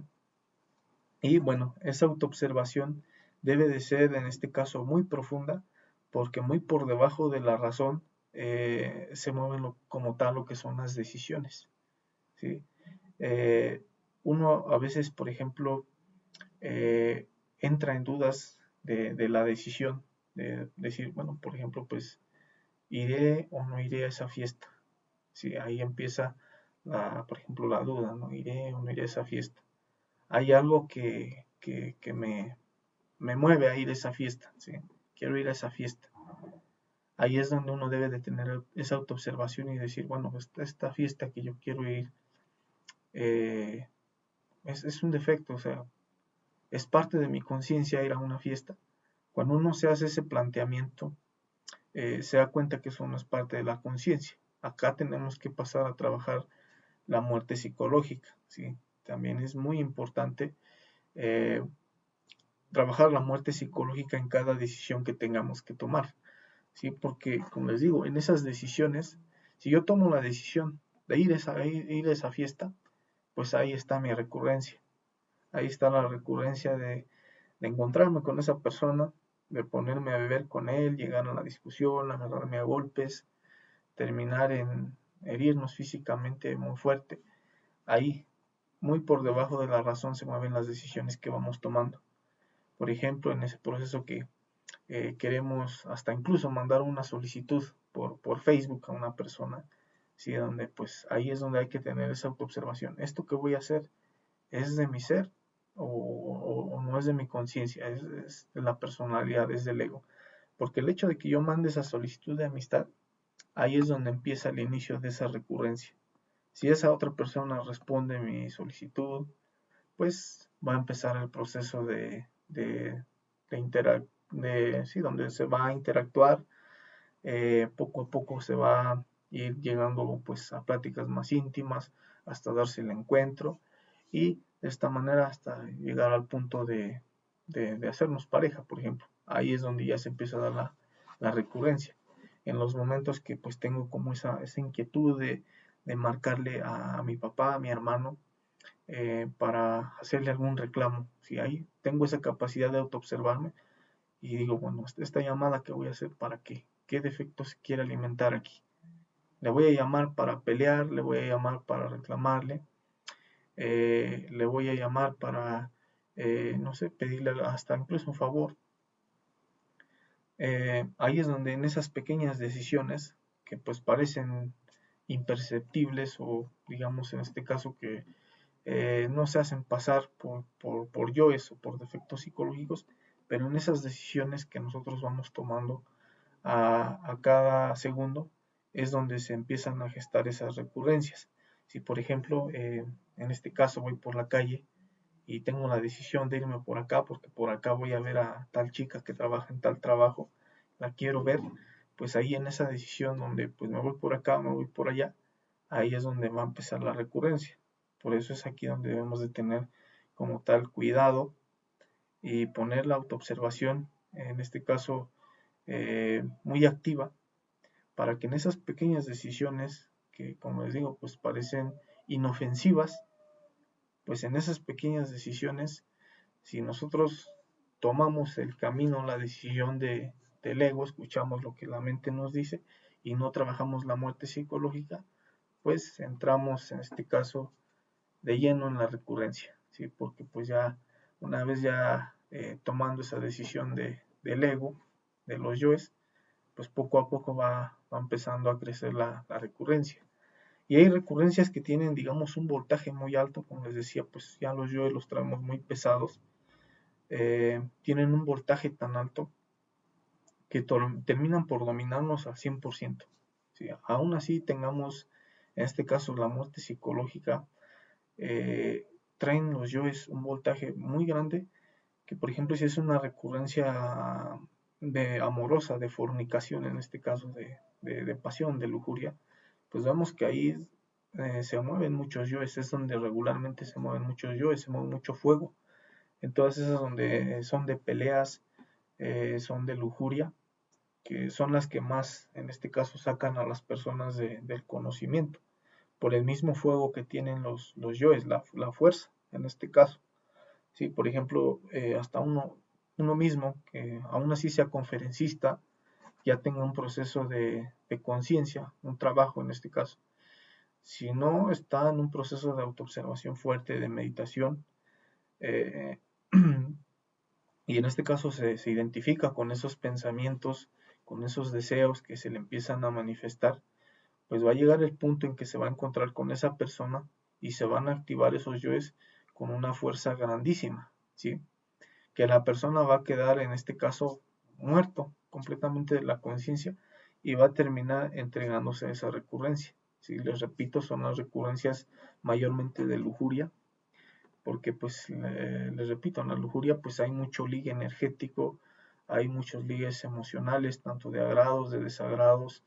Y bueno, esa autoobservación debe de ser en este caso muy profunda, porque muy por debajo de la razón se mueven como tal lo que son las decisiones, ¿sí? Eh, Uno a veces, por ejemplo, eh, entra en dudas de la decisión, de decir, bueno, por ejemplo, pues iré o no iré a esa fiesta. ¿Sí? Ahí empieza, por ejemplo, la duda, ¿no? Iré o no iré a esa fiesta. Hay algo que me mueve a ir a esa fiesta, ¿sí? Quiero ir a esa fiesta. Ahí es donde uno debe de tener esa autoobservación y decir, bueno, esta fiesta que yo quiero ir eh, es un defecto, o sea, es parte de mi conciencia ir a una fiesta. Cuando uno se hace ese planteamiento, se da cuenta que eso no es parte de la conciencia. Acá tenemos que pasar a trabajar la muerte psicológica, ¿sí? También es muy importante eh, trabajar la muerte psicológica en cada decisión que tengamos que tomar, ¿sí? Porque, como les digo, en esas decisiones, si yo tomo la decisión de ir a esa fiesta, pues ahí está mi recurrencia. Ahí está la recurrencia de encontrarme con esa persona, de ponerme a beber con él, llegar a la discusión, agarrarme a golpes, terminar en herirnos físicamente muy fuerte. Ahí, muy por debajo de la razón, se mueven las decisiones que vamos tomando. Por ejemplo, en ese proceso que queremos hasta incluso mandar una solicitud por Facebook a una persona, ¿sí? Donde pues ahí es donde hay que tener esa autoobservación. ¿Esto que voy a hacer es de mi ser o no es de mi conciencia? Es de la personalidad, es del ego. Porque el hecho de que yo mande esa solicitud de amistad, ahí es donde empieza el inicio de esa recurrencia. Si esa otra persona responde mi solicitud, pues va a empezar el proceso sí, donde se va a interactuar, poco a poco se va a ir llegando pues a pláticas más íntimas, hasta darse el encuentro y de esta manera hasta llegar al punto de hacernos pareja, por ejemplo. Ahí es donde ya se empieza a dar la recurrencia. en los momentos que pues tengo como esa inquietud de marcarle a mi papá, a mi hermano, para hacerle algún reclamo. Si ahí tengo esa capacidad de autoobservarme y digo, bueno, esta llamada que voy a hacer para qué defecto se quiere alimentar aquí. Le voy a llamar para pelear, le voy a llamar para reclamarle, le voy a llamar para, no sé, pedirle hasta incluso un favor. Ahí es donde en esas pequeñas decisiones que pues parecen imperceptibles o digamos en este caso que no se hacen pasar por yoes o por defectos psicológicos, pero en esas decisiones que nosotros vamos tomando a cada segundo es donde se empiezan a gestar esas recurrencias. Si por ejemplo, en este caso voy por la calle y tengo la decisión de irme por acá porque por acá voy a ver a tal chica que trabaja en tal trabajo, la quiero ver, pues ahí en esa decisión donde pues me voy por acá, me voy por allá, ahí es donde va a empezar la recurrencia. Por eso es aquí donde debemos de tener como tal cuidado y poner la autoobservación, en este caso muy activa, para que en esas pequeñas decisiones que como les digo pues parecen inofensivas, pues en esas pequeñas decisiones, si nosotros tomamos el camino, la decisión del ego, escuchamos lo que la mente nos dice y no trabajamos la muerte psicológica, pues entramos en este caso de lleno en la recurrencia, ¿sí? Porque pues ya una vez ya tomando esa decisión del ego, de los yoes, pues poco a poco va empezando a crecer la recurrencia. Y hay recurrencias que tienen, digamos, un voltaje muy alto, como les decía, pues ya los yoes los traemos muy pesados, tienen un voltaje tan alto que terminan por dominarnos al 100%. ¿Sí? Aún así tengamos, en este caso, la muerte psicológica, traen los yoes un voltaje muy grande, que por ejemplo si es una recurrencia de amorosa, de fornicación, en este caso de pasión, de lujuria, pues vemos que ahí se mueven muchos yoes, es donde regularmente se mueven muchos yoes, se mueve mucho fuego. Entonces esas donde son de peleas, son de lujuria, que son las que más en este caso sacan a las personas del conocimiento, por el mismo fuego que tienen los yoes, la fuerza en este caso. ¿Sí? Por ejemplo, hasta uno mismo, que aún así sea conferencista, ya tenga un proceso de conciencia, un trabajo en este caso. Si no está en un proceso de autoobservación fuerte, de meditación, eh, y en este caso se identifica con esos pensamientos, con esos deseos que se le empiezan a manifestar, pues va a llegar el punto en que se va a encontrar con esa persona y se van a activar esos yoes con una fuerza grandísima, ¿sí? Que la persona va a quedar en este caso muerto completamente de la conciencia y va a terminar entregándose a esa recurrencia. ¿Sí? Les repito, son las recurrencias mayormente de lujuria, porque pues les repito, en la lujuria pues hay mucho ligue energético, hay muchos ligues emocionales, tanto de agrados, de desagrados,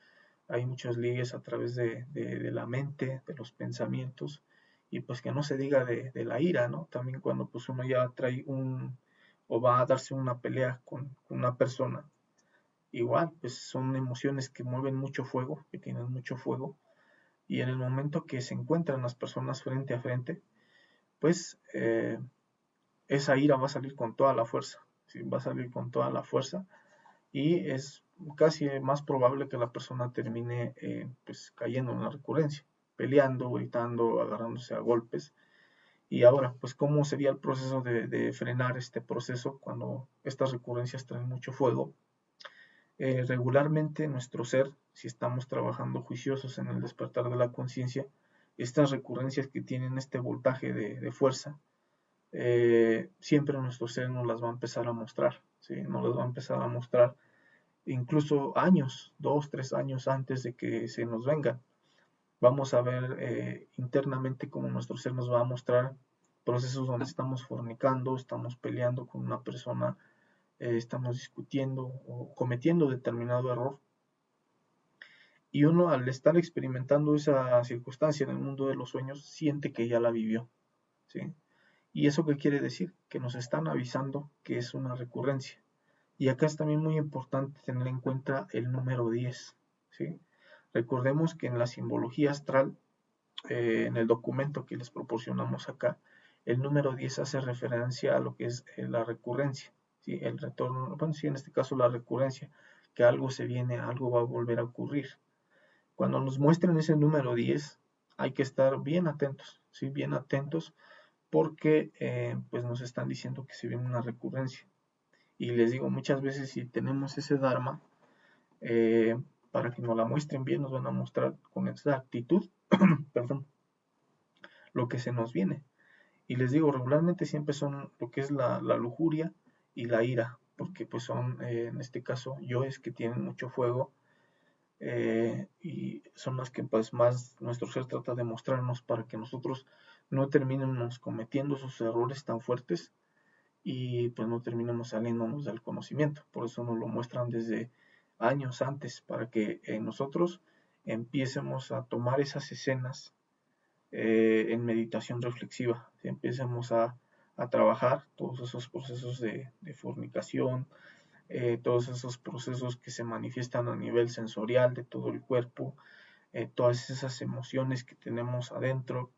hay muchos ligues a través de la mente, de los pensamientos, y pues que no se diga de la ira, ¿no? También cuando pues uno ya trae o va a darse una pelea con una persona, igual pues son emociones que mueven mucho fuego, que tienen mucho fuego, y en el momento que se encuentran las personas frente a frente, pues esa ira va a salir con toda la fuerza, ¿sí? Va a salir con toda la fuerza y es casi más probable que la persona termine pues cayendo en la recurrencia, peleando, gritando, agarrándose a golpes. Y ahora, pues, ¿cómo sería el proceso de frenar este proceso cuando estas recurrencias traen mucho fuego? Regularmente nuestro ser, si estamos trabajando juiciosos en el despertar de la conciencia, estas recurrencias que tienen este voltaje de fuerza, siempre nuestro ser nos las va a empezar a mostrar, ¿sí? Nos las va a empezar a mostrar incluso años, 2, 3 años antes de que se nos vengan. Vamos a ver internamente cómo nuestro ser nos va a mostrar procesos donde estamos fornicando, estamos peleando con una persona, estamos discutiendo o cometiendo determinado error. Y uno al estar experimentando esa circunstancia en el mundo de los sueños siente que ya la vivió, ¿sí? ¿Y eso qué quiere decir? Que nos están avisando que es una recurrencia. Y acá es también muy importante tener en cuenta el número 10. ¿sí? Recordemos que en la simbología astral, en el documento que les proporcionamos acá, el número 10 hace referencia a lo que es la recurrencia, ¿sí? El retorno, bueno, sí, en este caso la recurrencia, que algo se viene, algo va a volver a ocurrir. Cuando nos muestren ese número 10, hay que estar bien atentos, ¿sí? Bien atentos, porque pues nos están diciendo que se viene una recurrencia. Y les digo, muchas veces si tenemos ese Dharma, eh, para que nos la muestren bien, nos van a mostrar con esa actitud, perdón, lo que se nos viene. Y les digo, regularmente siempre son lo que es la lujuria y la ira, porque pues son, en este caso, yoes que tienen mucho fuego, y son las que pues más nuestro ser trata de mostrarnos para que nosotros no terminemos cometiendo esos errores tan fuertes y pues no terminemos saliéndonos del conocimiento. Por eso nos lo muestran desde años antes, para que nosotros empiecemos a tomar esas escenas en meditación reflexiva, si empecemos a trabajar todos esos procesos de fornicación, todos esos procesos que se manifiestan a nivel sensorial de todo el cuerpo, todas esas emociones que tenemos adentro,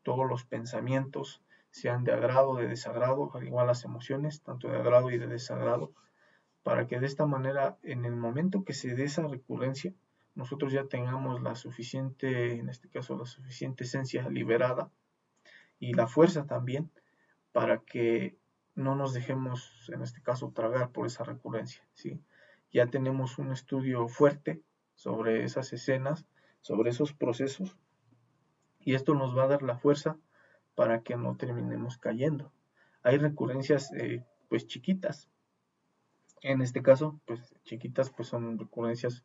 todos los pensamientos, sean de agrado o de desagrado, al igual las emociones, tanto de agrado y de desagrado, para que de esta manera, en el momento que se dé esa recurrencia, nosotros ya tengamos la suficiente, en este caso, la suficiente esencia liberada y la fuerza también para que no nos dejemos, en este caso, tragar por esa recurrencia, ¿sí? Ya tenemos un estudio fuerte sobre esas escenas, sobre esos procesos, y esto nos va a dar la fuerza para que no terminemos cayendo. Hay recurrencias pues chiquitas, en este caso pues chiquitas pues son recurrencias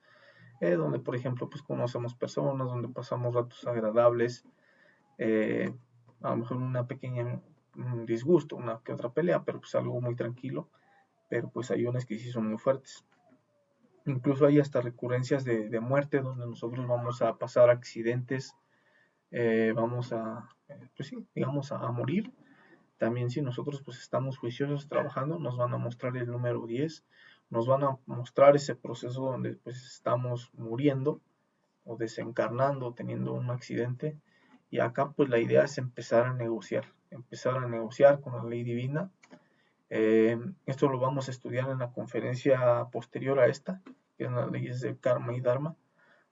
donde por ejemplo pues conocemos personas, donde pasamos ratos agradables, eh, a lo mejor una pequeña disgusto, una que otra pelea, pero pues algo muy tranquilo, pero pues hay unas que sí son muy fuertes. Incluso hay hasta recurrencias de muerte donde nosotros vamos a pasar accidentes, vamos a, pues sí, digamos a morir. También si nosotros pues estamos juiciosos trabajando, nos van a mostrar el número 10, nos van a mostrar ese proceso donde pues estamos muriendo o desencarnando, teniendo un accidente. Y acá pues la idea es empezar a negociar con la ley divina. Esto lo vamos a estudiar en la conferencia posterior a esta, que es las leyes del karma y dharma,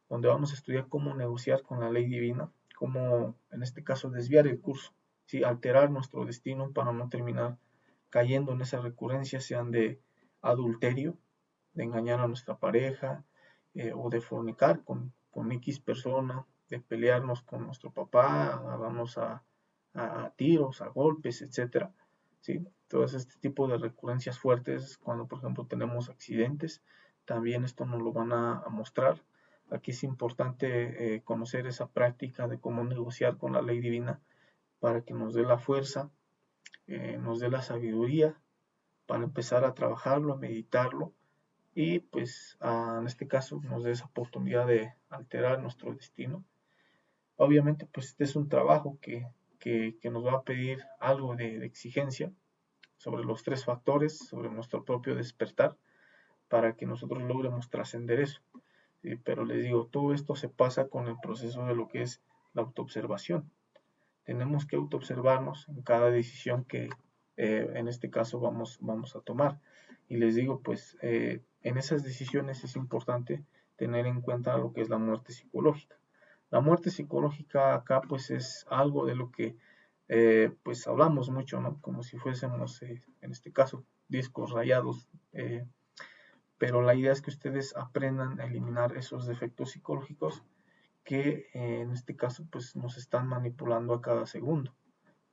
donde vamos a estudiar cómo negociar con la ley divina, cómo en este caso desviar el curso, ¿sí? Alterar nuestro destino para no terminar cayendo en esas recurrencias, sean de adulterio, de engañar a nuestra pareja, o de fornicar con X persona, de pelearnos con nuestro papá, agarrarnos a tiros, a golpes, etcétera, ¿sí? Todo este tipo de recurrencias fuertes, cuando por ejemplo tenemos accidentes, también esto nos lo van a mostrar. Aquí es importante conocer esa práctica de cómo negociar con la ley divina para que nos dé la fuerza, nos dé la sabiduría para empezar a trabajarlo, a meditarlo y pues en este caso nos dé esa oportunidad de alterar nuestro destino. Obviamente pues este es un trabajo que nos va a pedir algo de exigencia sobre los tres factores, sobre nuestro propio despertar, para que nosotros logremos trascender eso. ¿Sí? Pero les digo, todo esto se pasa con el proceso de lo que es la autoobservación. Tenemos que autoobservarnos en cada decisión que en este caso vamos a tomar. Y les digo, pues en esas decisiones es importante tener en cuenta lo que es la muerte psicológica. La muerte psicológica acá pues es algo de lo que pues hablamos mucho, ¿no? Como si fuésemos, en este caso, discos rayados, pero la idea es que ustedes aprendan a eliminar esos defectos psicológicos que en este caso pues nos están manipulando a cada segundo,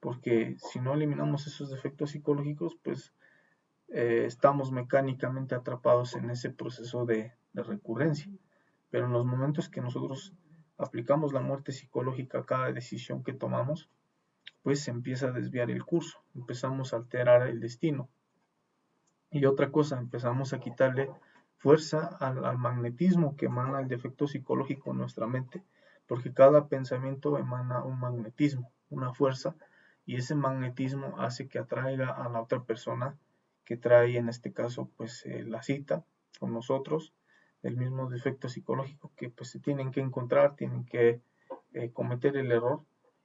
porque si no eliminamos esos defectos psicológicos pues estamos mecánicamente atrapados en ese proceso de recurrencia, pero en los momentos que nosotros aplicamos la muerte psicológica a cada decisión que tomamos, pues se empieza a desviar el curso, empezamos a alterar el destino. Y otra cosa, empezamos a quitarle fuerza al magnetismo que emana el defecto psicológico en nuestra mente, porque cada pensamiento emana un magnetismo, una fuerza, y ese magnetismo hace que atraiga a la otra persona que trae en este caso pues la cita con nosotros, del mismo defecto psicológico, que pues se tienen que encontrar, tienen que cometer el error,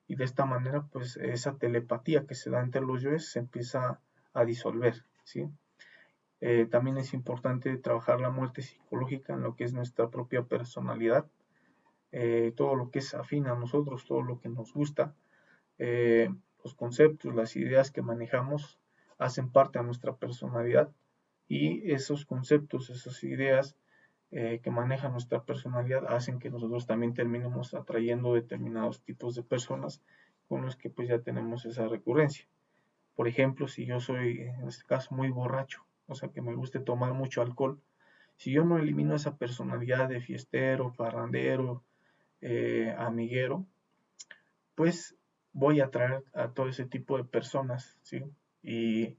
y de esta manera pues esa telepatía que se da entre los yoes se empieza a disolver, ¿sí? También es importante trabajar la muerte psicológica en lo que es nuestra propia personalidad, todo lo que es afín a nosotros, todo lo que nos gusta, los conceptos, las ideas que manejamos hacen parte de nuestra personalidad, y esos conceptos, esas ideas que manejan nuestra personalidad hacen que nosotros también terminemos atrayendo determinados tipos de personas con los que pues ya tenemos esa recurrencia. Por ejemplo, si yo soy en este caso muy borracho, o sea que me guste tomar mucho alcohol, si yo no elimino esa personalidad de fiestero, parrandero, amiguero, pues voy a atraer a todo ese tipo de personas, ¿sí? Y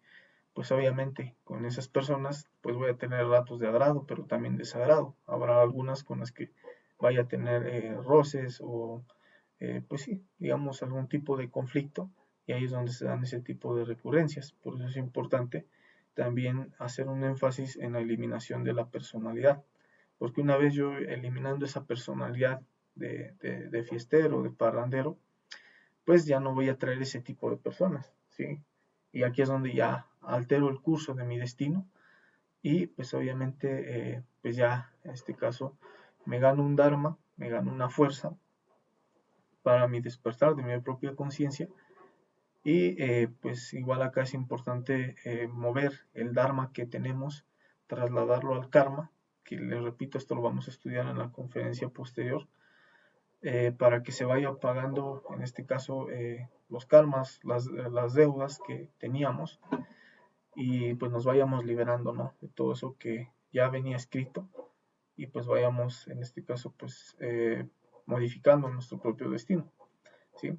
pues obviamente con esas personas pues voy a tener ratos de agrado, pero también desagrado. Habrá algunas con las que vaya a tener roces o pues sí, digamos algún tipo de conflicto, y ahí es donde se dan ese tipo de recurrencias. Por eso es importante también hacer un énfasis en la eliminación de la personalidad, porque una vez yo eliminando esa personalidad de fiestero, de parrandero, pues ya no voy a traer ese tipo de personas, ¿sí? Y aquí es donde ya altero el curso de mi destino, y pues obviamente pues ya en este caso me gano un dharma, me gano una fuerza para mi despertar de mi propia conciencia, y pues igual acá es importante mover el dharma que tenemos, trasladarlo al karma, que les repito, esto lo vamos a estudiar en la conferencia posterior, para que se vaya pagando, en este caso, los karmas, las deudas que teníamos, y pues nos vayamos liberando, ¿no? De todo eso que ya venía escrito, y pues vayamos, en este caso, pues modificando nuestro propio destino, ¿sí?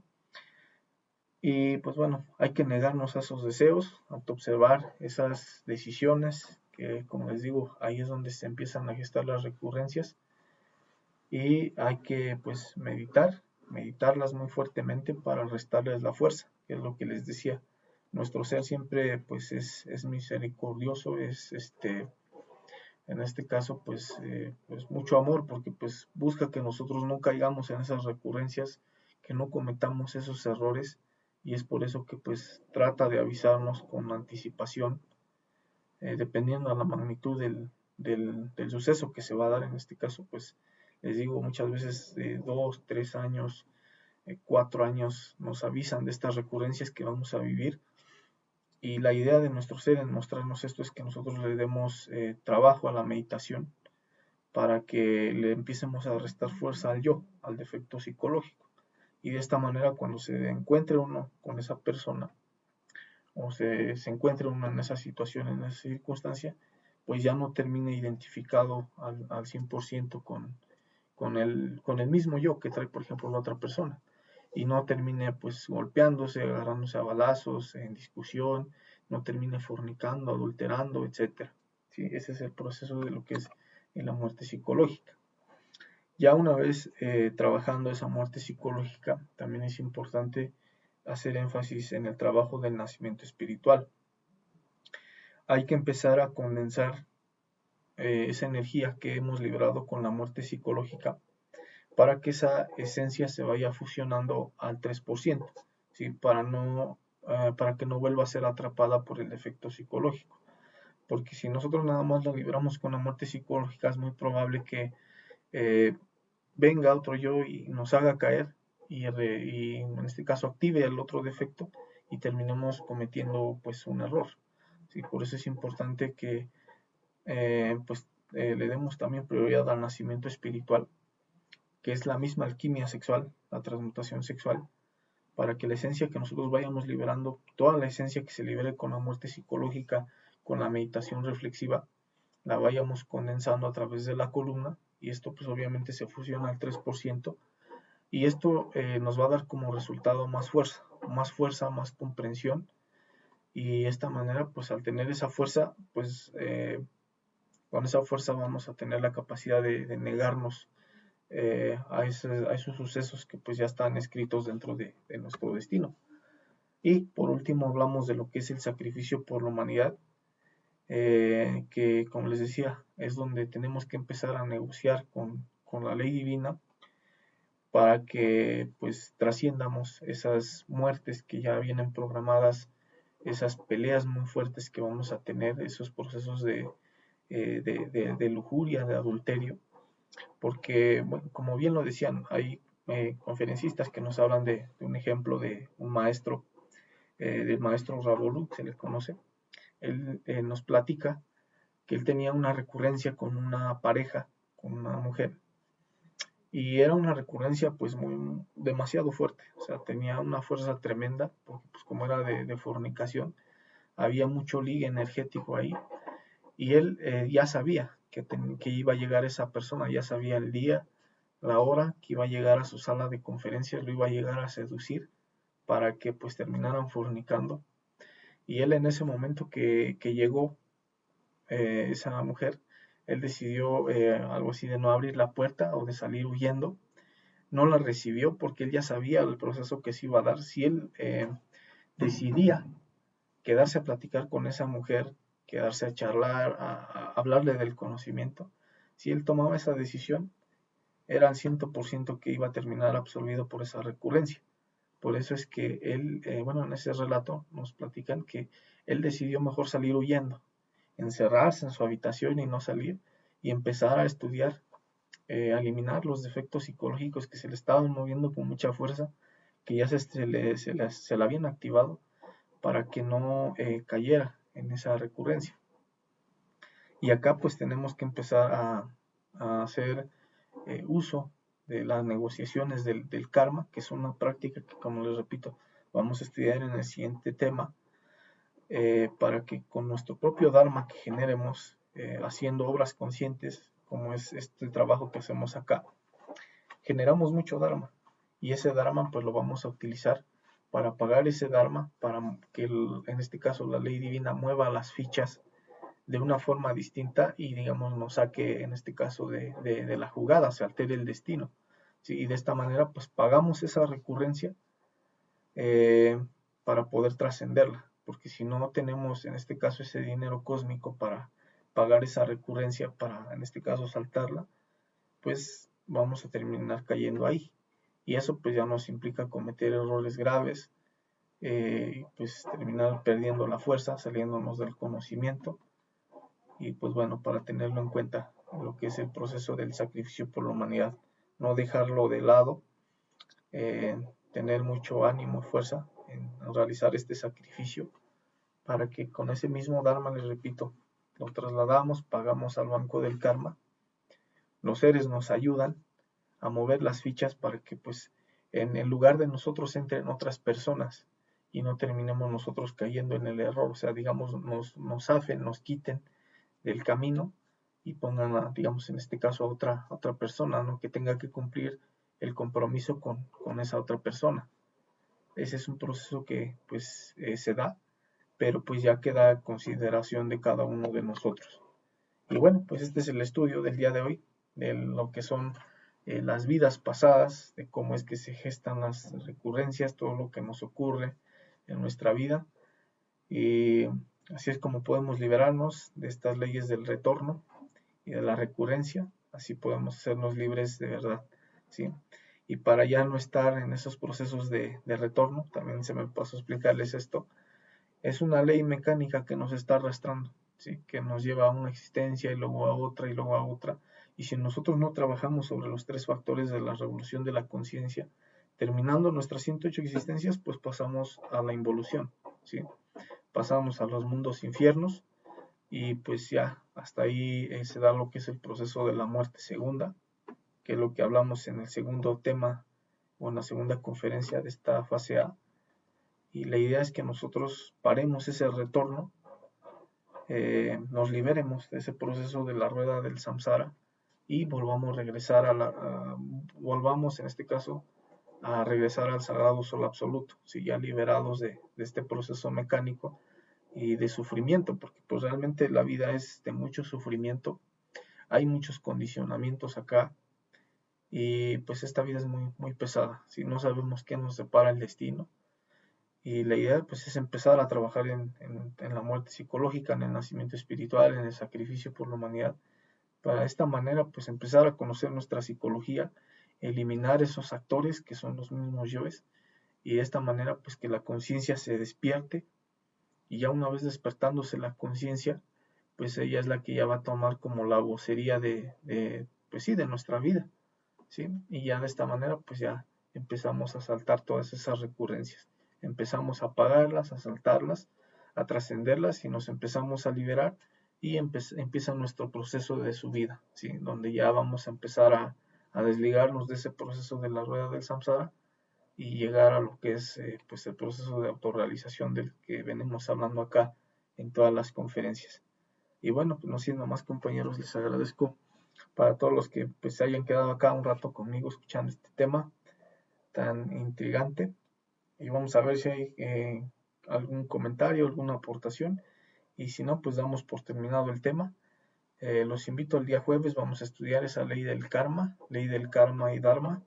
Y pues bueno, hay que negarnos a esos deseos, autoobservar esas decisiones, que como les digo, ahí es donde se empiezan a gestar las recurrencias, y hay que pues meditarlas muy fuertemente para restarles la fuerza, que es lo que les decía. Nuestro ser siempre pues es misericordioso, es en este caso pues mucho amor, porque pues busca que nosotros no caigamos en esas recurrencias, que no cometamos esos errores, y es por eso que pues trata de avisarnos con anticipación, dependiendo a la magnitud del suceso que se va a dar. En este caso pues les digo, muchas veces de 2, 3 años, 4 años nos avisan de estas recurrencias que vamos a vivir, y la idea de nuestro ser en mostrarnos esto es que nosotros le demos trabajo a la meditación, para que le empecemos a restar fuerza al yo, al defecto psicológico. Y de esta manera, cuando se encuentre uno con esa persona, o se encuentre uno en esa situación, en esa circunstancia, pues ya no termine identificado al 100% con el mismo yo que trae, por ejemplo, la otra persona. Y no termine pues golpeándose, agarrándose a balazos, en discusión, no termine fornicando, adulterando, etcétera. ¿Sí? Ese es el proceso de lo que es la muerte psicológica. Ya una vez trabajando esa muerte psicológica, también es importante hacer énfasis en el trabajo del nacimiento espiritual. Hay que empezar a condensar esa energía que hemos librado con la muerte psicológica, para que esa esencia se vaya fusionando al 3%, ¿sí? Para que no vuelva a ser atrapada por el efecto psicológico. Porque si nosotros nada más la libramos con la muerte psicológica, es muy probable que eh, venga otro yo y nos haga caer, y en este caso active el otro defecto, y terminemos cometiendo pues un error, ¿sí? Por eso es importante que le demos también prioridad al nacimiento espiritual, que es la misma alquimia sexual, la transmutación sexual, para que la esencia que nosotros vayamos liberando, toda la esencia que se libere con la muerte psicológica, con la meditación reflexiva, la vayamos condensando a través de la columna, y esto pues obviamente se fusiona al 3%, y esto nos va a dar como resultado más fuerza, más comprensión, y de esta manera pues al tener esa fuerza, pues con esa fuerza vamos a tener la capacidad de negarnos a esos sucesos que pues ya están escritos dentro de nuestro destino. Y por último hablamos de lo que es el sacrificio por la humanidad, que como les decía, es donde tenemos que empezar a negociar con la ley divina para que pues trasciendamos esas muertes que ya vienen programadas, esas peleas muy fuertes que vamos a tener, esos procesos de lujuria, de adulterio, porque, bueno, como bien lo decían, hay conferencistas que nos hablan de un ejemplo de un maestro, del maestro Ravolú, se le conoce. Él nos platica que él tenía una recurrencia con una pareja, con una mujer, y era una recurrencia pues muy demasiado fuerte, o sea, tenía una fuerza tremenda, porque pues como era de fornicación, había mucho ligue energético ahí, y él ya sabía que iba a llegar esa persona, ya sabía el día, la hora que iba a llegar a su sala de conferencias, lo iba a llegar a seducir para que pues terminaran fornicando. Y él en ese momento que llegó esa mujer, él decidió algo así de no abrir la puerta o de salir huyendo. No la recibió porque él ya sabía el proceso que se iba a dar. Si él decidía quedarse a platicar con esa mujer, quedarse a charlar, a hablarle del conocimiento, si él tomaba esa decisión, era al 100% que iba a terminar absorbido por esa recurrencia. Por eso es que él, bueno, en ese relato nos platican que él decidió mejor salir huyendo, encerrarse en su habitación y no salir, y empezar a estudiar, a eliminar los defectos psicológicos que se le estaban moviendo con mucha fuerza, que ya se le habían activado para que no cayera en esa recurrencia. Y acá pues tenemos que empezar a hacer uso de las negociaciones del karma, que es una práctica que, como les repito, vamos a estudiar en el siguiente tema, para que con nuestro propio dharma que generemos, haciendo obras conscientes, como es este trabajo que hacemos acá, generamos mucho dharma, y ese dharma pues lo vamos a utilizar para pagar ese dharma, para que en este caso la ley divina mueva las fichas de una forma distinta y digamos nos saque en este caso de la jugada, se altere el destino. ¿Sí? Y de esta manera pues pagamos esa recurrencia, eh, para poder trascenderla, porque si no tenemos en este caso ese dinero cósmico para pagar esa recurrencia, para en este caso saltarla, pues vamos a terminar cayendo ahí. Y eso pues ya nos implica cometer errores graves, pues terminar perdiendo la fuerza, saliéndonos del conocimiento. Y pues bueno, para tenerlo en cuenta lo que es el proceso del sacrificio por la humanidad, no dejarlo de lado, eh, tener mucho ánimo y fuerza en realizar este sacrificio para que con ese mismo Dharma, les repito, lo trasladamos, pagamos al banco del karma, los seres nos ayudan a mover las fichas para que pues en el lugar de nosotros entren otras personas y no terminemos nosotros cayendo en el error, o sea, digamos, nos zafen, nos quiten del camino y pongan, digamos, en este caso a otra persona, ¿no? Que tenga que cumplir el compromiso con esa otra persona. Ese es un proceso que pues se da, pero pues ya queda a consideración de cada uno de nosotros. Y bueno, pues este es el estudio del día de hoy, de lo que son las vidas pasadas, de cómo es que se gestan las recurrencias, todo lo que nos ocurre en nuestra vida. Y así es como podemos liberarnos de estas leyes del retorno y de la recurrencia, así podemos hacernos libres de verdad, ¿sí? Y para ya no estar en esos procesos de retorno, también se me pasó a explicarles esto, es una ley mecánica que nos está arrastrando, ¿sí? Que nos lleva a una existencia y luego a otra y luego a otra. Y si nosotros no trabajamos sobre los tres factores de la revolución de la conciencia, terminando nuestras 108 existencias, pues pasamos a la involución, ¿sí? Pasamos a los mundos infiernos y pues ya hasta ahí se da lo que es el proceso de la muerte segunda, que es lo que hablamos en el segundo tema o en la segunda conferencia de esta fase A. Y la idea es que nosotros paremos ese retorno, nos liberemos de ese proceso de la rueda del samsara y volvamos a regresar volvamos en este caso a regresar al sagrado sol absoluto, ¿sí? Ya liberados de este proceso mecánico y de sufrimiento, porque pues realmente la vida es de mucho sufrimiento, hay muchos condicionamientos acá y pues esta vida es muy, muy pesada, si no sabemos qué nos separa el destino Y la idea pues es empezar a trabajar en la muerte psicológica, en el nacimiento espiritual, en el sacrificio por la humanidad. Para de esta manera pues empezar a conocer nuestra psicología, eliminar esos actores que son los mismos yoes, y de esta manera pues que la conciencia se despierte, y ya una vez despertándose la conciencia, pues ella es la que ya va a tomar como la vocería pues sí, de nuestra vida, ¿sí? Y ya de esta manera pues ya empezamos a saltar todas esas recurrencias, empezamos a apagarlas, a saltarlas, a trascenderlas, y nos empezamos a liberar, y empieza nuestro proceso de subida, ¿sí? Donde ya vamos a empezar a desligarnos de ese proceso de la rueda del samsara y llegar a lo que es pues el proceso de autorrealización del que venimos hablando acá en todas las conferencias. Y bueno, pues no siendo más, compañeros, les agradezco para todos los que pues se hayan quedado acá un rato conmigo escuchando este tema tan intrigante, y vamos a ver si hay algún comentario, alguna aportación, y si no, pues damos por terminado el tema. Los invito el día jueves, vamos a estudiar esa ley del karma y dharma,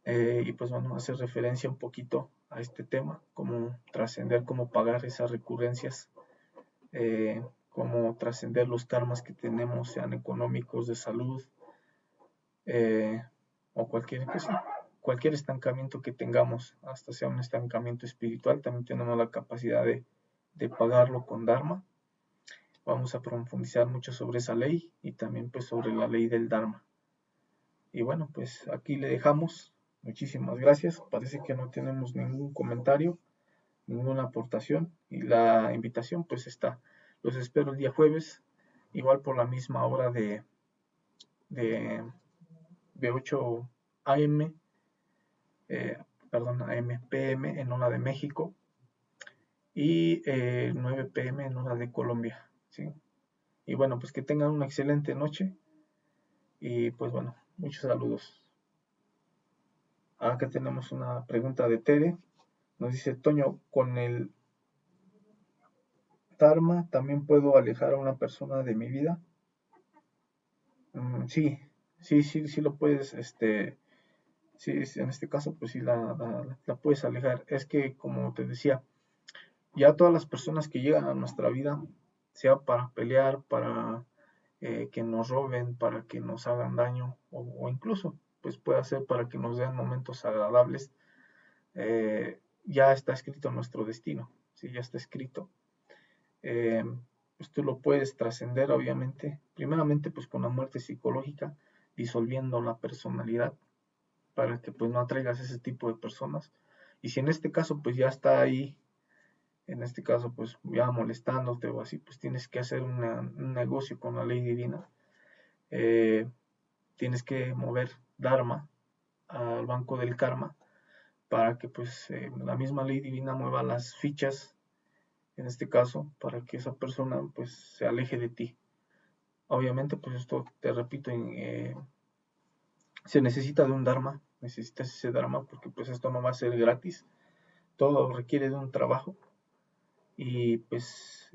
y pues bueno, hacer referencia un poquito a este tema, cómo trascender, cómo pagar esas recurrencias, cómo trascender los karmas que tenemos, sean económicos, de salud, o cualquier estancamiento que tengamos, hasta sea un estancamiento espiritual, también tenemos la capacidad de pagarlo con Dharma. Vamos a profundizar mucho sobre esa ley y también pues sobre la ley del Dharma. Y bueno, pues aquí le dejamos. Muchísimas gracias. Parece que no tenemos ningún comentario, ninguna aportación, y la invitación pues está. Los espero el día jueves, igual por la misma hora de 8 AM, AM, PM en hora de México, y 9 PM en hora de Colombia, ¿sí? Y bueno, pues que tengan una excelente noche, y pues bueno, muchos saludos. Acá tenemos una pregunta de Tere. Nos dice: Toño, ¿con el Dharma también puedo alejar a una persona de mi vida? Sí, sí lo puedes, sí, en este caso pues sí la puedes alejar. Es que, como te decía, ya todas las personas que llegan a nuestra vida, sea para pelear, para que nos roben, para que nos hagan daño, o incluso pues puede ser para que nos den momentos agradables, ya está escrito nuestro destino, ¿sí? Ya está escrito. Eh, pues tú lo puedes trascender, obviamente, primeramente pues con la muerte psicológica, disolviendo la personalidad, para que pues no atraigas ese tipo de personas. Y si en este caso pues ya está ahí, en este caso pues ya molestándote o así, pues tienes que hacer un negocio con la ley divina. Tienes que mover Dharma al banco del karma, para que pues la misma ley divina mueva las fichas, en este caso, para que esa persona pues se aleje de ti. Obviamente pues esto, te repito, se necesita de un Dharma, necesitas ese Dharma, porque pues esto no va a ser gratis, todo requiere de un trabajo, y pues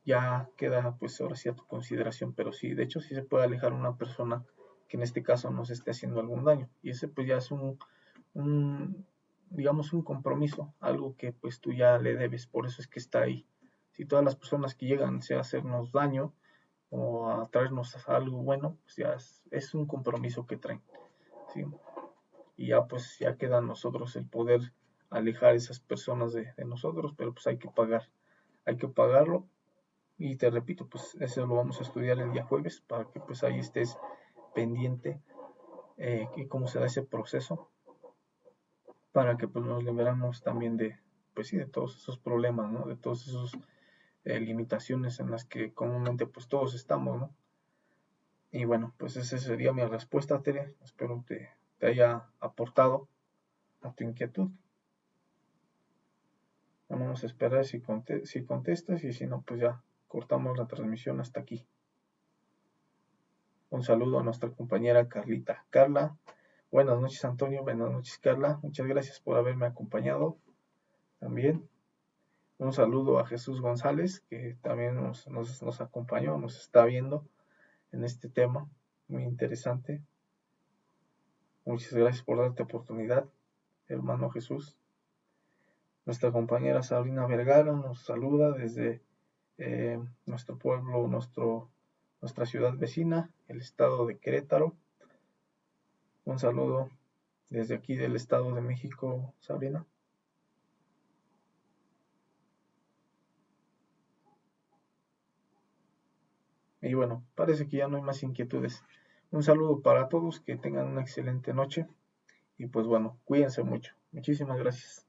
ya queda pues ahora sí a tu consideración. Pero sí, de hecho sí se puede alejar una persona que en este caso nos esté haciendo algún daño, y ese pues ya es un digamos un compromiso, algo que pues tú ya le debes, por eso es que está ahí. Si todas las personas que llegan sea a hacernos daño o a traernos algo bueno, pues ya es un compromiso que traen, ¿sí? Y ya pues ya queda a nosotros el poder alejar esas personas de nosotros, pero pues hay que pagarlo. Y te repito, pues eso lo vamos a estudiar el día jueves, para que pues ahí estés pendiente, y cómo se da ese proceso, para que pues nos liberamos también de, pues sí, de todos esos problemas, ¿no? De todas esas limitaciones en las que comúnmente pues todos estamos, ¿no? Y bueno, pues esa sería mi respuesta, Tere. Espero te haya aportado a tu inquietud. Vamos a esperar si contestas, y si no, pues ya cortamos la transmisión hasta aquí. Un saludo a nuestra compañera Carlita. Carla, buenas noches, Antonio. Buenas noches, Carla. Muchas gracias por haberme acompañado también. Un saludo a Jesús González, que también nos acompañó, nos está viendo en este tema muy interesante. Muchas gracias por darte oportunidad, hermano Jesús. Nuestra compañera Sabrina Vergara nos saluda desde nuestro pueblo, nuestra ciudad vecina, el estado de Querétaro. Un saludo desde aquí del estado de México, Sabrina. Y bueno, parece que ya no hay más inquietudes. Un saludo para todos, que tengan una excelente noche y pues bueno, cuídense mucho. Muchísimas gracias.